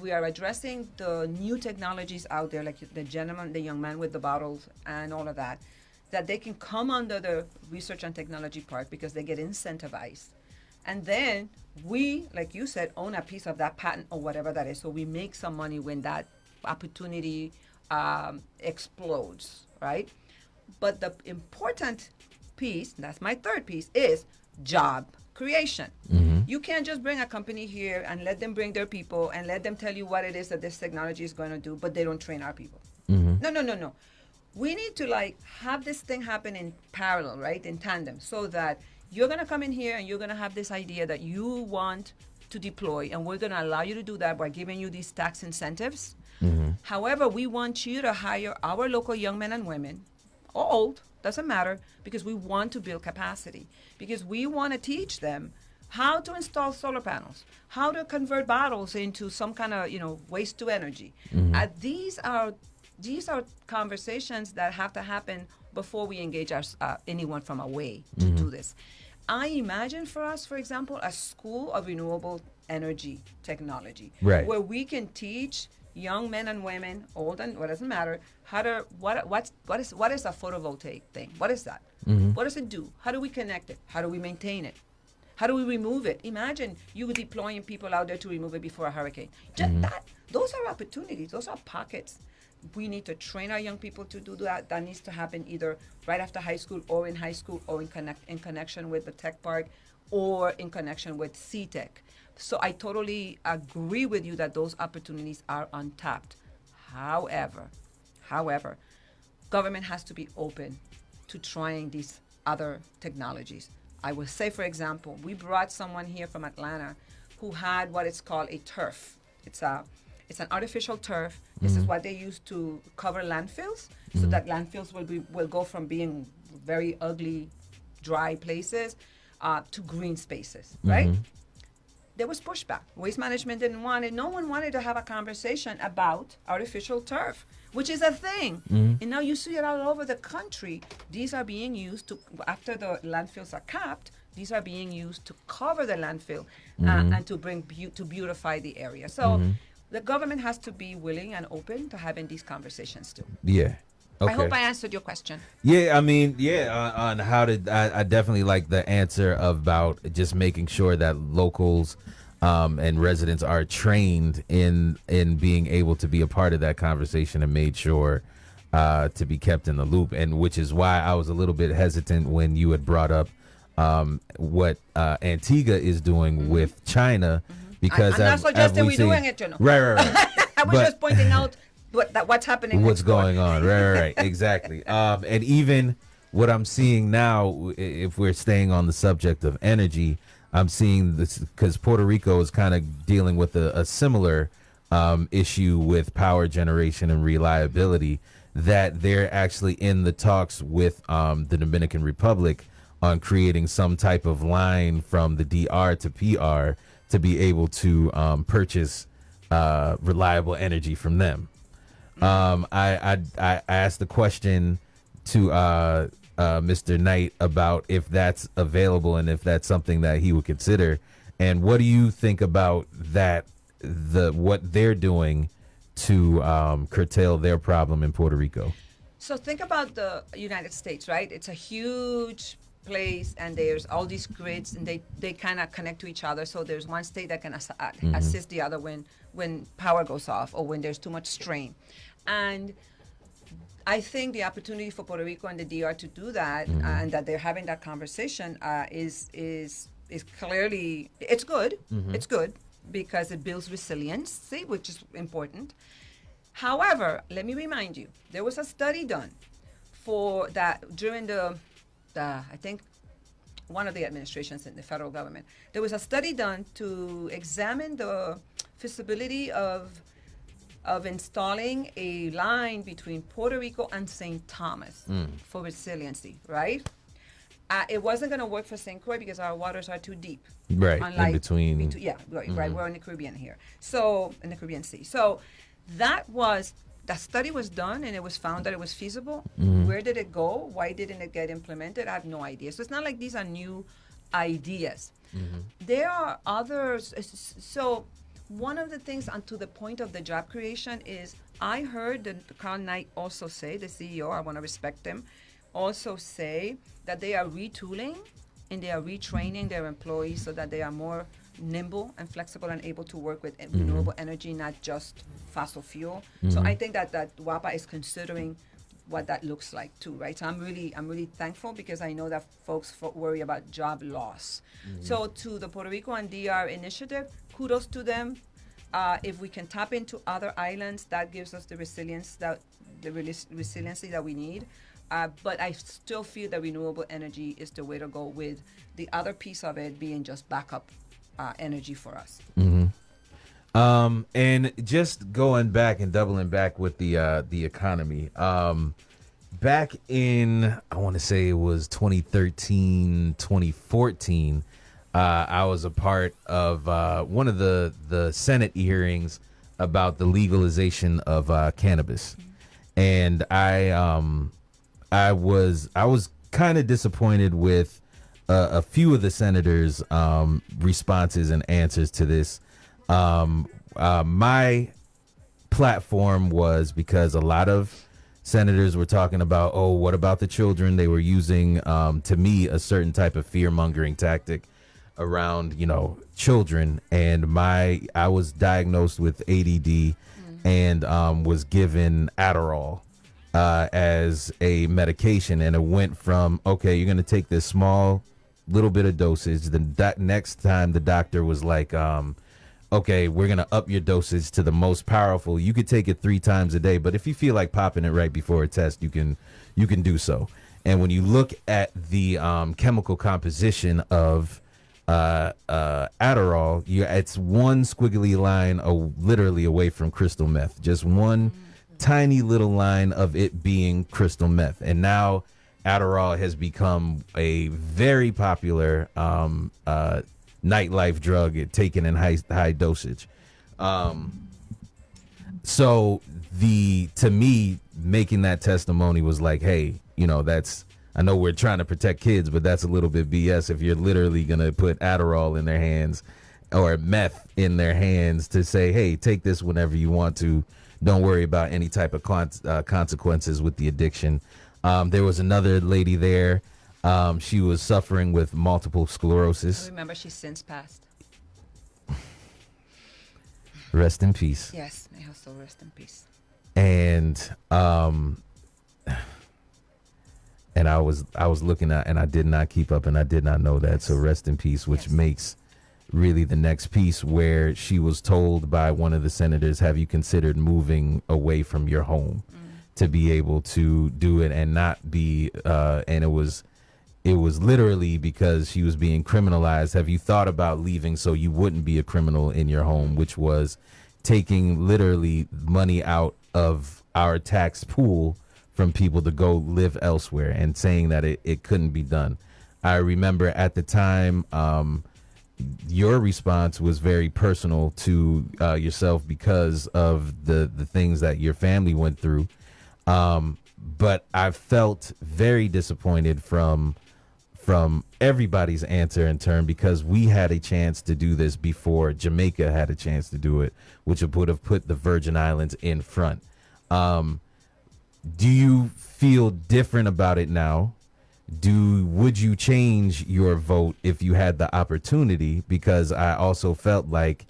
we are addressing the new technologies out there, like the gentleman, the young man with the bottles and all of that, that they can come under the Research and Technology Park because they get incentivized. And then we, like you said, own a piece of that patent or whatever that is. So we make some money when that opportunity explodes, right? But the important piece, that's my third piece, is job creation. You can't just bring a company here and let them bring their people and let them tell you what it is that this technology is going to do, but they don't train our people. No. We need to have this thing happen in parallel, right? In tandem, so that you're going to come in here and you're going to have this idea that you want to deploy, and we're going to allow you to do that by giving you these tax incentives. However, we want you to hire our local young men and women, or old, doesn't matter, because we want to build capacity, because we want to teach them how to install solar panels, how to convert bottles into some kind of waste to energy. These are conversations that have to happen before we engage anyone from away to do this. I imagine for us, for example, a school of renewable energy technology, right, where we can teach young men and women, old and what doesn't matter, how to what is a photovoltaic thing? What is that? What does it do? How do we connect it? How do we maintain it? How do we remove it? Imagine you deploying people out there to remove it before a hurricane. Those are opportunities. Those are pockets. We need to train our young people to do that. That needs to happen either right after high school, or in high school, or in connection with the tech park, or in connection with CTech. So I totally agree with you that those opportunities are untapped. However, government has to be open to trying these other technologies. I will say, for example, we brought someone here from Atlanta who had what is called a turf. It's an artificial turf. This is what they use to cover landfills, so that landfills will go from being very ugly, dry places to green spaces, right? There was pushback. Waste management didn't want it. No one wanted to have a conversation about artificial turf, which is a thing. And now you see it all over the country. These are being used to, after the landfills are capped, these are being used to cover the landfill and to to beautify the area. So the government has to be willing and open to having these conversations too. Yeah. Okay. I hope I answered your question. Yeah, I mean, on how to, I definitely like the answer about just making sure that locals and residents are trained in being able to be a part of that conversation and made sure to be kept in the loop. And which is why I was a little bit hesitant when you had brought up what Antigua is doing with China, because I'm not suggesting we're doing it, Right. I was just pointing out what's happening. What's going on? Right. Exactly. And even what I'm seeing now, if we're staying on the subject of energy, I'm seeing this because Puerto Rico is kind of dealing with a similar issue with power generation and reliability, that they're actually in the talks with the Dominican Republic on creating some type of line from the DR to PR to be able to purchase reliable energy from them. I asked the question to Mr. Knight about if that's available and if that's something that he would consider. And what do you think about that? What they're doing to curtail their problem in Puerto Rico? So think about the United States, right? It's a huge place, and there's all these grids, and they kind of connect to each other. So there's one state that can assist the other when power goes off or when there's too much strain. And I think the opportunity for Puerto Rico and the DR to do that, and that they're having that conversation, is clearly, it's good. It's good because it builds resiliency, which is important. However, let me remind you, there was a study done for that during the I think one of the administrations in the federal government. There was a study done to examine the feasibility of installing a line between Puerto Rico and St. Thomas for resiliency, right? It wasn't going to work for St. Croix because our waters are too deep. Right, in between. Yeah, right. We're in the Caribbean here. So, in the Caribbean Sea. So, that study was done and it was found that it was feasible. Where did it go? Why didn't it get implemented? I have no idea. So, it's not like these are new ideas. There are others. So, one of the things, and to the point of the job creation, is I heard Carl Knight also say, the CEO, I want to respect him, also say that they are retooling and they are retraining their employees so that they are more nimble and flexible and able to work with renewable energy, not just fossil fuel. So I think that WAPA is considering what that looks like too, right? So I'm really thankful because I know that folks worry about job loss. So to the Puerto Rico and DR initiative, kudos to them. If we can tap into other islands, that gives us the resiliency that we need. But I still feel that renewable energy is the way to go, with the other piece of it being just backup energy for us. And just going back and doubling back with the economy. Back in, I want to say it was 2013, 2014, I was a part of one of the Senate hearings about the legalization of cannabis. And I was kind of disappointed with a few of the senators' responses and answers to this. My platform was because a lot of senators were talking about, oh, what about the children? They were using, to me, a certain type of fear-mongering tactic around, children. And I was diagnosed with ADD and was given Adderall as a medication, and it went from, okay, you're going to take this small little bit of dosage. The next time the doctor was like, okay, we're going to up your dosage to the most powerful. You could take it 3 times a day, but if you feel like popping it right before a test, you can do so. And when you look at the chemical composition of Adderall, it's one squiggly line literally away from crystal meth, just one tiny little line of it being crystal meth. And now Adderall has become a very popular nightlife drug, taken in high dosage. So to me, making that testimony was like, hey, I know we're trying to protect kids, but that's a little bit BS if you're literally going to put Adderall in their hands or meth in their hands to say, hey, take this whenever you want to. Don't worry about any type of consequences with the addiction. There was another lady there. She was suffering with multiple sclerosis. I remember she's since passed. Rest in peace. Yes, may her soul rest in peace. And I was looking at, and I did not keep up, and I did not know that. So rest in peace, which makes really the next piece, where she was told by one of the senators, have you considered moving away from your home to be able to do it and not be and it was literally because she was being criminalized. Have you thought about leaving so you wouldn't be a criminal in your home, which was taking literally money out of our tax pool from people to go live elsewhere, and saying that it couldn't be done. I remember at the time, your response was very personal to yourself because of the things that your family went through. But I felt very disappointed from everybody's answer in turn, because we had a chance to do this before Jamaica had a chance to do it, which would have put the Virgin Islands in front. Do you feel different about it now? Would you change your vote if you had the opportunity? Because I also felt like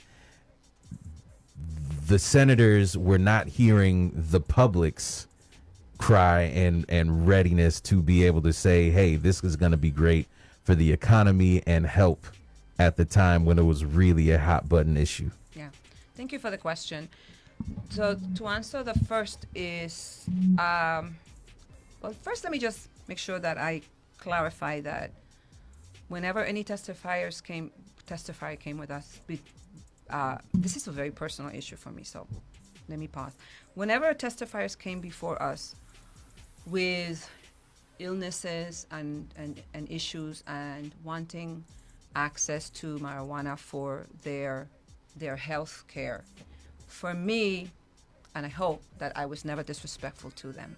the senators were not hearing the public's cry and readiness to be able to say, hey, this is going to be great for the economy and help at the time when it was really a hot button issue. Yeah. Thank you for the question. So to answer the first is, well, first let me just make sure that I clarify that whenever any testifier came with us, this is a very personal issue for me, so let me pause. Whenever testifiers came before us with illnesses and issues and wanting access to marijuana for their health care, for me, and I hope that I was never disrespectful to them,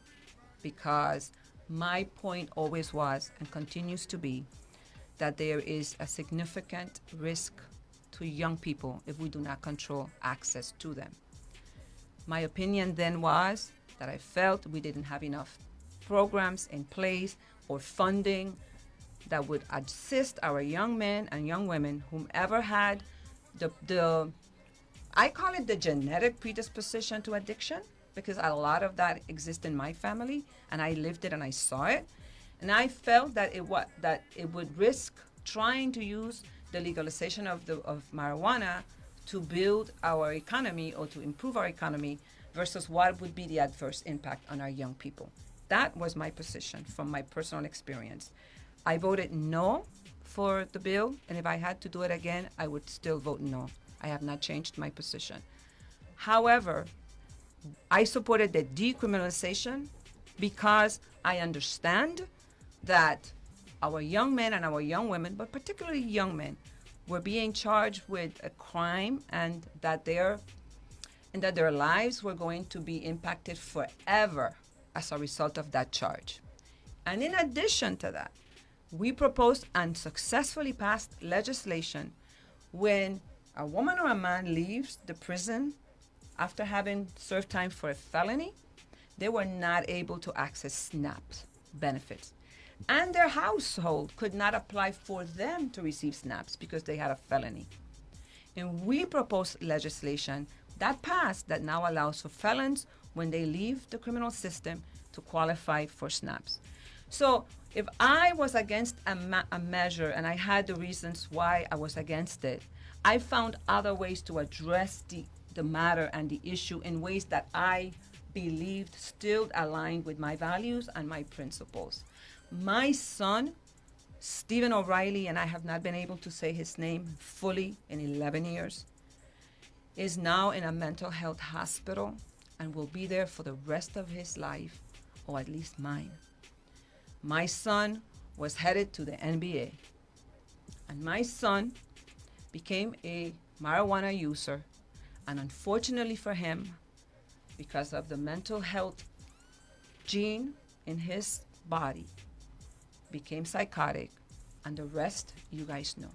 because my point always was and continues to be that there is a significant risk to young people if we do not control access to them. My opinion then was that I felt we didn't have enough programs in place or funding that would assist our young men and young women, whomever had the I call it the genetic predisposition to addiction, because a lot of that exists in my family, and I lived it and I saw it. And I felt that it would risk trying to use the legalization of marijuana to build our economy or to improve our economy versus what would be the adverse impact on our young people. That was my position from my personal experience. I voted no for the bill, and if I had to do it again, I would still vote no. I have not changed my position. However, I supported the decriminalization because I understand that our young men and our young women, but particularly young men, were being charged with a crime, and that their lives were going to be impacted forever as a result of that charge. And in addition to that, we proposed and successfully passed legislation when a woman or a man leaves the prison after having served time for a felony, they were not able to access SNAP benefits. And their household could not apply for them to receive SNAPs because they had a felony. And we proposed legislation that passed that now allows for felons, when they leave the criminal system, to qualify for SNAPs. So if I was against a measure and I had the reasons why I was against it, I found other ways to address the matter and the issue in ways that I believed still aligned with my values and my principles. My son, Stephen O'Reilly, and I have not been able to say his name fully in 11 years, is now in a mental health hospital and will be there for the rest of his life, or at least mine. My son was headed to the NBA, and my son became a marijuana user, and unfortunately for him, because of the mental health gene in his body, became psychotic, and the rest you guys know.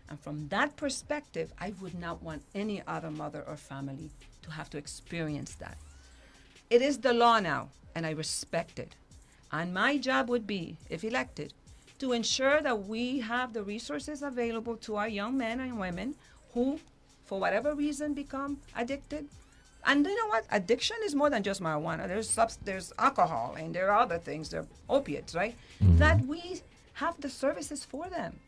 And from that perspective, I would not want any other mother or family to have to experience that. It is the law now, and I respect it. And my job would be, if elected, to ensure that we have the resources available to our young men and women who, for whatever reason, become addicted. And you know what? Addiction is more than just marijuana. There's alcohol, and there are other things. There are opiates, right? Mm-hmm. That we have the services for them,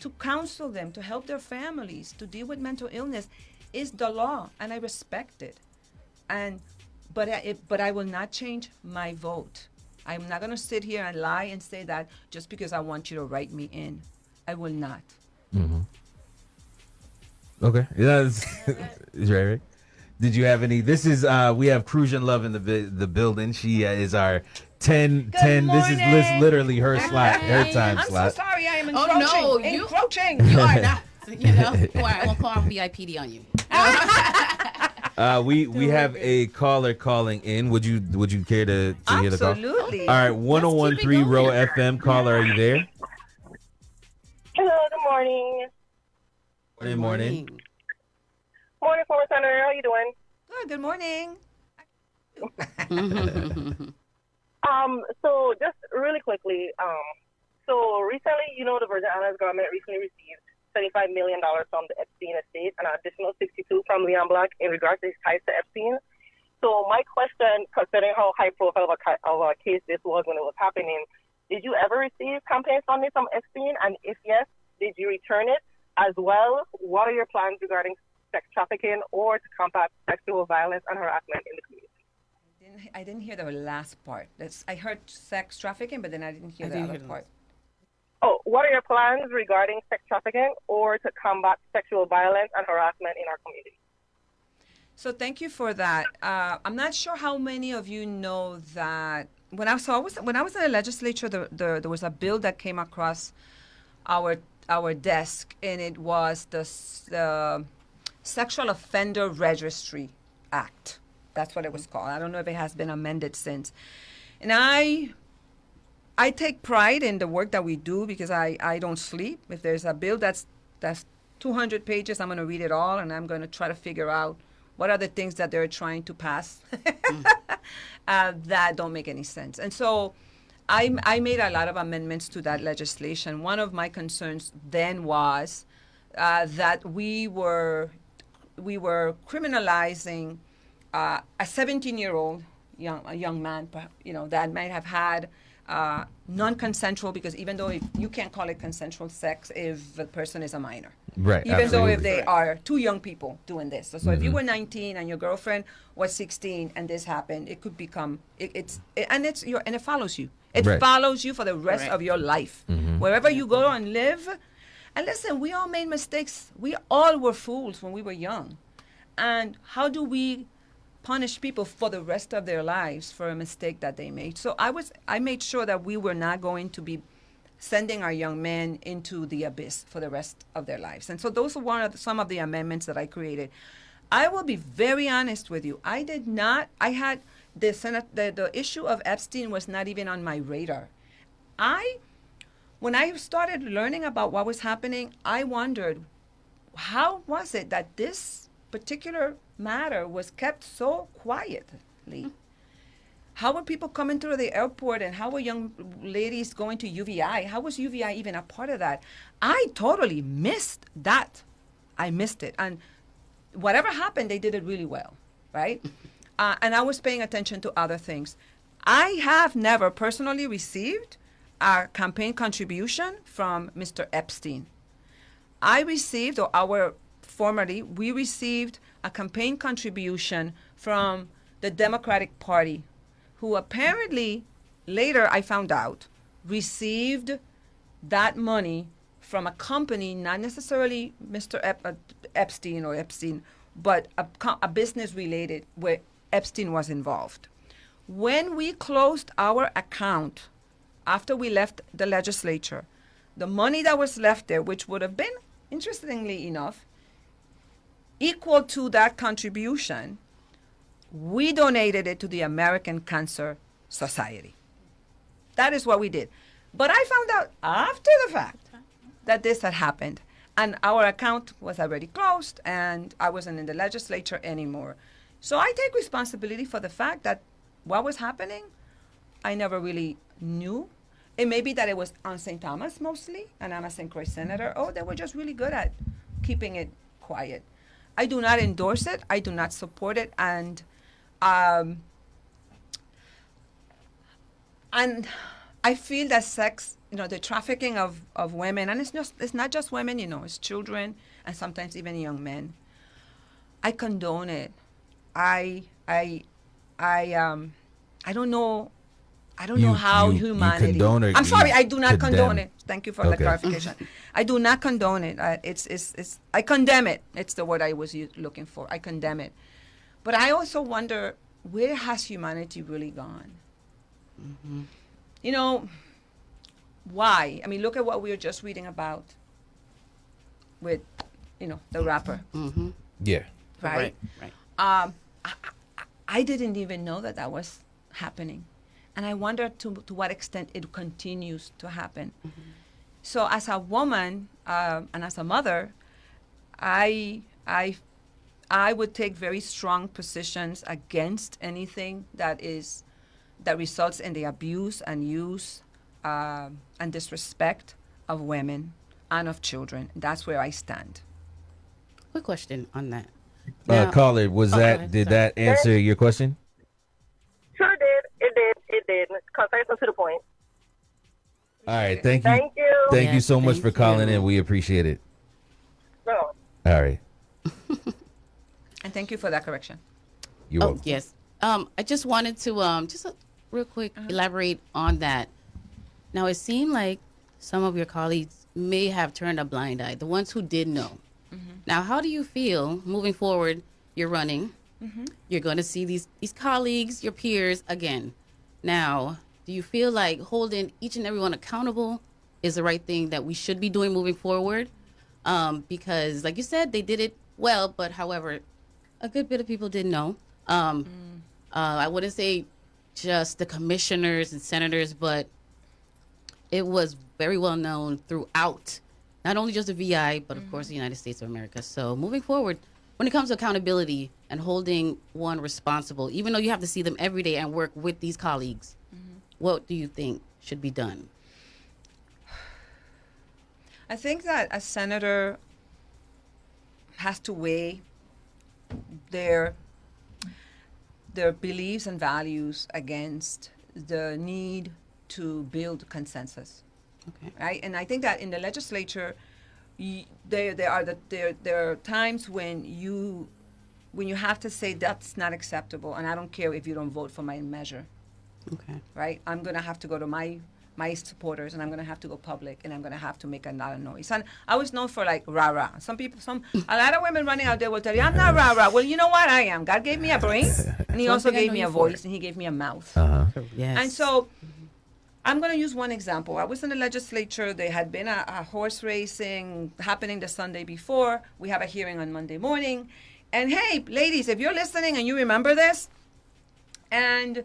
to counsel them, to help their families, to deal with mental illness, is the law, and I respect it. But I will not change my vote. I'm not going to sit here and lie and say that just because I want you to write me in. I will not. Mm-hmm. Okay. Yeah, it's right. Did you have any? This is we have Crucian Love in the building. She is our 10. This is literally her slot, her time slot. I'm so sorry, I am encroaching. Oh no, encroaching. You are not. You know, all right, I'm gonna call VIPD on you. We have a caller calling in. Would you care to hear the call? Absolutely. All right, 101.3 ROE FM caller, are you there? Hello, good morning. Good morning. Morning, former senator. How you doing? Good morning. So just really quickly, so recently, the Virgin Islands government recently received $75 million from the Epstein estate and an additional 62 from Leon Black in regards to his ties to Epstein. So my question, considering how high profile of a case this was when it was happening, did you ever receive campaign funding from Epstein? And if yes, did you return it? As well, what are your plans regarding sex trafficking or to combat sexual violence and harassment in the community? I didn't hear the last part. I heard sex trafficking, but then I didn't hear the other part. Oh, what are your plans regarding sex trafficking or to combat sexual violence and harassment in our community? So thank you for that. I'm not sure how many of you know that when I was in the legislature, there was a bill that came across our desk, and it was the Sexual Offender Registry Act. That's what it was called. I don't know if it has been amended since. And I take pride in the work that we do because I don't sleep. If there's a bill that's 200 pages, I'm going to read it all, and I'm going to try to figure out what are the things that they're trying to pass that don't make any sense. And so I made a lot of amendments to that legislation. One of my concerns then was that we were criminalizing a 17-year-old young man, that might have had non-consensual, because even though you can't call it consensual sex if the person is a minor. Right. Even absolutely. though if they are two young people doing this. So if you were 19 and your girlfriend was 16 and this happened, it could become and it follows you. It Right. follows you for the rest Correct. of your life. Wherever you go and live. And listen, we all made mistakes. We all were fools when we were young. And how do we punish people for the rest of their lives for a mistake that they made? So I made sure that we were not going to be sending our young men into the abyss for the rest of their lives. And so those are some of the amendments that I created. I will be very honest with you. I had the issue of Epstein was not even on my radar. When I started learning about what was happening, I wondered, how was it that this particular matter was kept so quietly? How were people coming through the airport, and how were young ladies going to UVI? How was UVI even a part of that? I totally missed that. I missed it. And whatever happened, they did it really well, right? And I was paying attention to other things. I have never personally received a campaign contribution from Mr. Epstein. We received a campaign contribution from the Democratic Party, who apparently, later I found out, received that money from a company, not necessarily Mr. Epstein, but a business related where Epstein was involved. When we closed our account, after we left the legislature, the money that was left there, which would have been, interestingly enough, equal to that contribution, we donated it to the American Cancer Society. That is what we did. But I found out after the fact that this had happened, and our account was already closed, and I wasn't in the legislature anymore. So I take responsibility for the fact that what was happening, I never really knew. It may be that it was on St. Thomas mostly, and I'm a St. Croix senator. Oh, they were just really good at keeping it quiet. I do not endorse it. I do not support it. And I feel that sex, the trafficking of women, and it's not just women, it's children and sometimes even young men. I condone it. I don't know. I don't know how humanity. You condone it, I'm sorry, I do not condemn. condone it. Thank you for the clarification. I do not condone it. I condemn it. It's the word I was looking for. I condemn it. But I also wonder, where has humanity really gone? Why? I mean, look at what we were just reading about with, the rapper. Yeah. Right. I didn't even know that was happening. And I wonder to what extent it continues to happen. So as a woman and as a mother, I would take very strong positions against anything that results in the abuse and use and disrespect of women and of children. That's where I stand. Quick question on that. Caller, did that answer your question? Sure did. It did. Concise and to the point. All right. Thank you. Thank you. Thank you so much thank for calling you. in. We appreciate it. No. All right. And thank you for that correction. You're welcome. Yes. I just wanted to real quick elaborate on that. Now it seemed like some of your colleagues may have turned a blind eye, the ones who did know. Now, how do you feel moving forward? You're running. You're going to see these colleagues, your peers again. Now, do you feel like holding each and everyone accountable is the right thing that we should be doing moving forward? Because, like you said, they did it well, but however, a good bit of people didn't know. I wouldn't say just the commissioners and senators, but it was very well known throughout, not only just the VI, but of course the United States of America. So moving forward, when it comes to accountability and holding one responsible, even though you have to see them every day and work with these colleagues, what do you think should be done? I think that a senator has to weigh their beliefs and values against the need to build consensus. Okay. Right? And I think that in the legislature, there are times when you have to say that's not acceptable, and I don't care if you don't vote for my measure. Okay. Right? I'm going to have to go to my supporters, and I'm going to have to go public, and I'm going to have to make a lot of noise. And I was known for like rah-rah. A lot of women running out there will tell you, I'm not rah-rah. Well, you know what? I am. God gave me a brain, and he also gave me a voice, and he gave me a mouth. Yes. And so I'm going to use one example. I was in the legislature. There had been a horse racing happening the Sunday before. We have a hearing on Monday morning. And hey, ladies, if you're listening and you remember this, and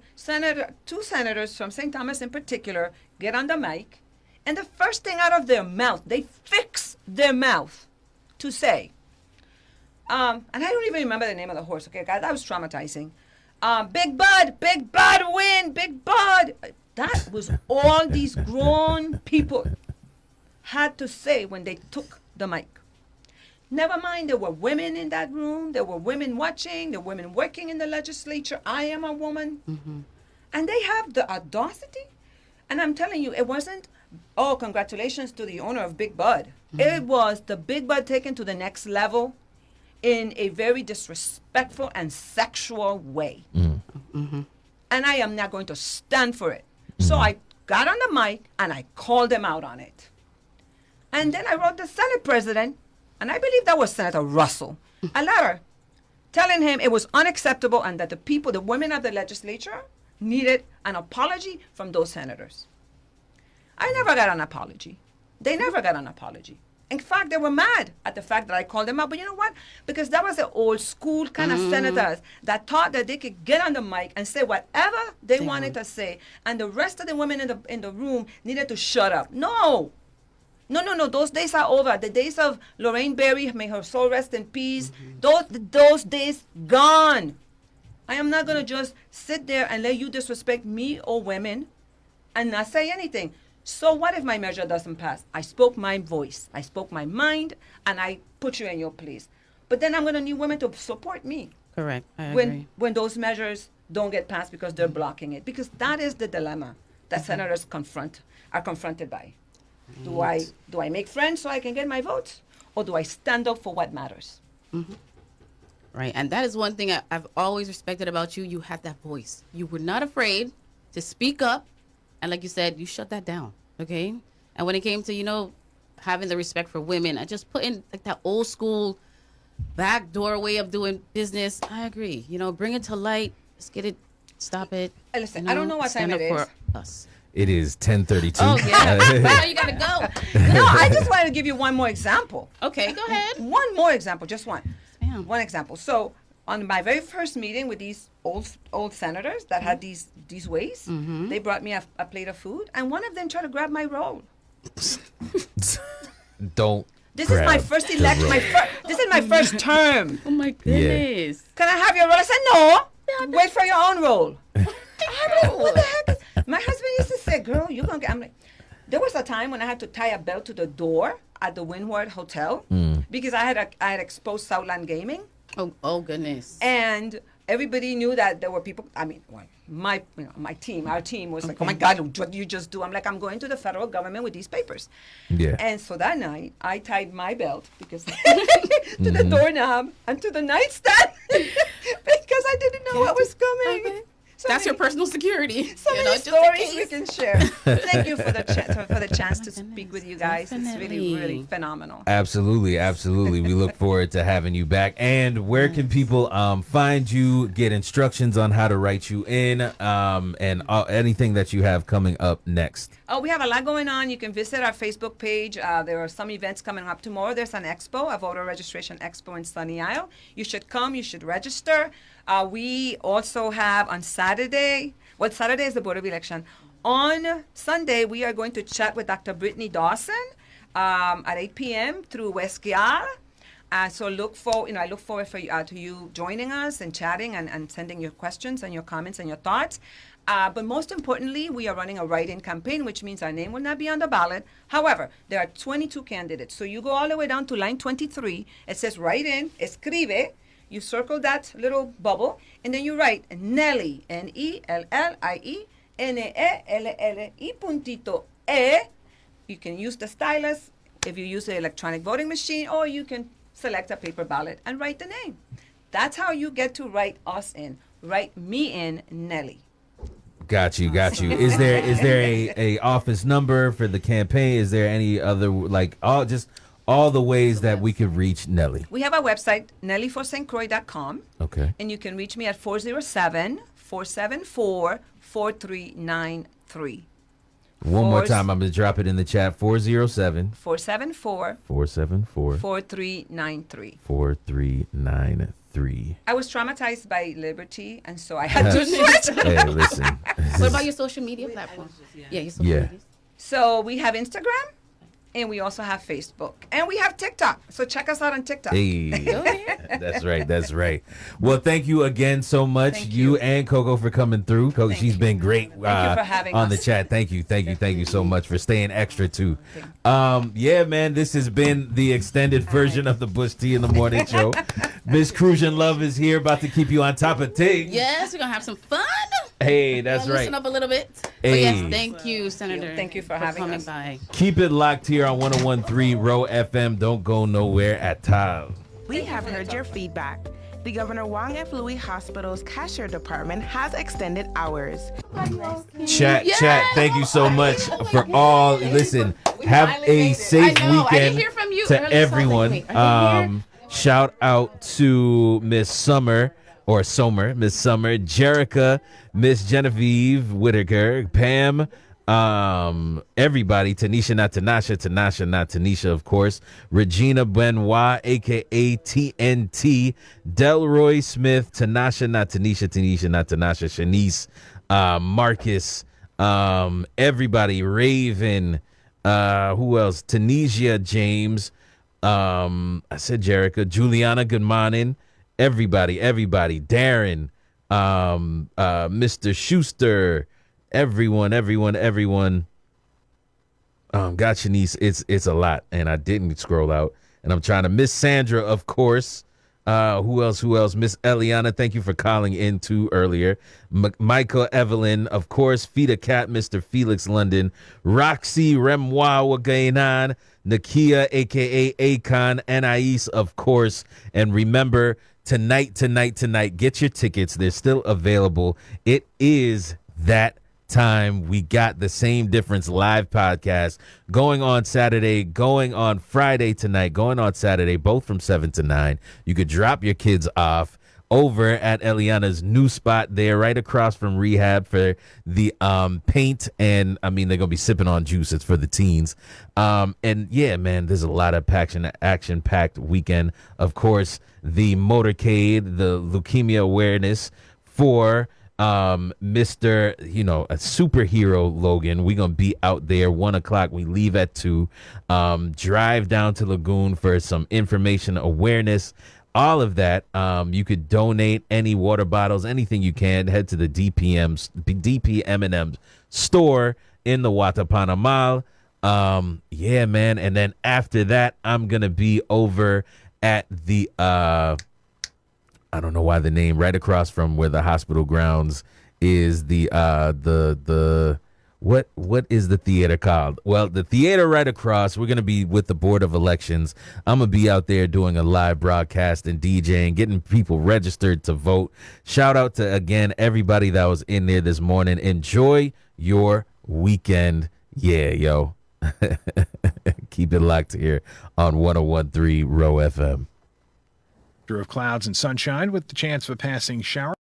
two senators from St. Thomas in particular get on the mic, and the first thing out of their mouth, they fix their mouth to say, and I don't even remember the name of the horse, okay, God, that was traumatizing. Big Bud win, Big Bud. That was all these grown people had to say when they took the mic. Never mind, there were women in that room. There were women watching. There were women working in the legislature. I am a woman. And they have the audacity. And I'm telling you, it wasn't, oh, congratulations to the owner of Big Bud. It was the Big Bud taken to the next level in a very disrespectful and sexual way. And I am not going to stand for it. So I got on the mic and I called them out on it. And then I wrote the Senate president, and I believe that was Senator Russell, a letter telling him it was unacceptable and that the women of the legislature needed an apology from those senators. I never got an apology. They never got an apology. In fact, they were mad at the fact that I called them out. But you know what? Because that was the old school kind of senators that thought that they could get on the mic and say whatever they wanted to say, and the rest of the women in the room needed to shut up. No. Those days are over. The days of Lorraine Berry, may her soul rest in peace. Those days gone. I am not going to just sit there and let you disrespect me or women and not say anything. So what if my measure doesn't pass? I spoke my voice. I spoke my mind, and I put you in your place. But then I'm going to need women to support me. Correct. I agree. When those measures don't get passed because they're blocking it. Because that is the dilemma that senators are confronted by. Do I make friends so I can get my votes, or do I stand up for what matters? Right, and that is one thing I've always respected about you. You had that voice. You were not afraid to speak up, and like you said, you shut that down, okay? And when it came to, having the respect for women, I just put in like that old school backdoor way of doing business. I agree. Bring it to light. Let's get it. Stop it. Listen, I don't know what time it is. Stand up for us. It is 10:32. Oh, yeah. I know you got to go. No, I just wanted to give you one more example. Okay, go ahead. One more example, just one. Damn. One example. So on my very first meeting with these old senators that had these ways, they brought me a plate of food, and one of them tried to grab my roll. Don't. This is my first election. This is my first term. Oh my goodness. Can I have your roll? I said, no. Wait for your own roll. I'm like, what the heck? My husband used to say, girl, you're going to get... I'm like, there was a time when I had to tie a belt to the door at the Windward Hotel because I had exposed Southland Gaming. Oh goodness. And everybody knew that there were people... my team, our team was like, oh my God, what did you just do? I'm like, I'm going to the federal government with these papers. Yeah. And so that night, I tied my belt to the doorknob and to the nightstand because I didn't know what was coming. Okay. So That's your personal security. So you many know, just in stories case. we can share. Thank you for the chance to speak with you guys. It's really, really phenomenal. Absolutely, absolutely. We look forward to having you back. And where can people find you, get instructions on how to write you in, and anything that you have coming up next? Oh, we have a lot going on. You can visit our Facebook page. There are some events coming up tomorrow. There's an expo, a voter registration expo in Sunny Isle. You should come. You should register. We also have on Saturday, Saturday is the Board of Election. On Sunday, we are going to chat with Dr. Brittany Dawson at 8 p.m. through Westgate. So I look forward to you joining us and chatting and sending your questions and your comments and your thoughts. But most importantly, we are running a write-in campaign, which means our name will not be on the ballot. However, there are 22 candidates. So you go all the way down to line 23. It says write in, escribe. You circle that little bubble, and then you write Nellie, Nellie, Nellei puntito E. You can use the stylus if you use the electronic voting machine, or you can select a paper ballot and write the name. That's how you get to write us in. Write me in, Nellie. Got you. Is there a office number for the campaign? Is there any other, like, all the ways that we could reach Nellie? We have a website, nellieforstcroix.com. Okay. And you can reach me at 407-474-4393. One more time, I'm going to drop it in the chat. 407-474. 4393. 4393. I was traumatized by Liberty, and so I had to switch. Hey, listen. What about your social media platform? Yeah, your social media. So we have Instagram, and we also have Facebook, and we have TikTok. So check us out on TikTok. Hey, that's right. Well, thank you again so much, Thank you and Coco, for coming through. Coco, Thank she's you. been great Thank you for having on the us. chat. Thank you so much for staying extra too. Yeah, man, this has been the extended version of the Bush Tea in the Morning Show. Miss Crucian Love is here, about to keep you on top of things. Yes, we're gonna have some fun. Hey, that's right. Listen up a little bit. Hey. But yes, thank you, Senator. Thank you for having coming us. by. Keep it locked here on 101.3 ROE FM. Don't go nowhere at all. We have heard your feedback. The Governor Wang F. Louis Hospital's cashier department has extended hours. Chat, thank you so much for all. Listen, have a safe I know, I didn't weekend hear from you to early, so everyone. wait, are you here? Shout out to Miss Summer, Miss Summer, Jerica, Miss Genevieve Whitaker, Pam, everybody, Tanisha, not Tanasha, Tanasha, not Tanisha, of course, Regina Benoit, aka TNT, Delroy Smith, Tanasha, not Tanisha, Tanisha, not Tanasha, Shanice, Marcus, everybody, Raven, who else? Tunisia James, I said Jerica, Juliana, good morning. Everybody, Darren, Mr. Schuster, everyone. Got Shanice, it's a lot, and I didn't scroll out, and I'm trying to Miss Sandra, of course. Who else? Miss Eliana, thank you for calling in too earlier. Michael Evelyn, of course. Fita Cat, Mr. Felix London, Roxy Remois, what going on? Nakia, aka Akon, Anais, of course. And remember, tonight, get your tickets. They're still available. It is that time. We got the Same Difference live podcast going on Saturday, going on Friday tonight, going on Saturday, both from 7 to 9. You could drop your kids off over at Eliana's new spot there, right across from Rehab, for the paint, and I mean, they're gonna be sipping on juice. It's for the teens. And yeah, man, there's a lot of action packed weekend. Of course, the motorcade, the leukemia awareness for Mr. A superhero Logan. We're gonna be out there 1 o'clock. We leave at 2. Drive down to Lagoon for some information, awareness, all of that. You could donate any water bottles, anything you can. Head to the DPM&M store in the Watapana Mall. Yeah, man. And then after that, I'm gonna be over at the I don't know why the name, right across from where the hospital grounds is, the What is the theater called? Well, the theater right across, we're going to be with the Board of Elections. I'm going to be out there doing a live broadcast and DJing, getting people registered to vote. Shout out to, again, everybody that was in there this morning. Enjoy your weekend. Yeah, yo. Keep it locked here on 101.3 ROE FM. Of clouds and sunshine with the chance of a passing shower.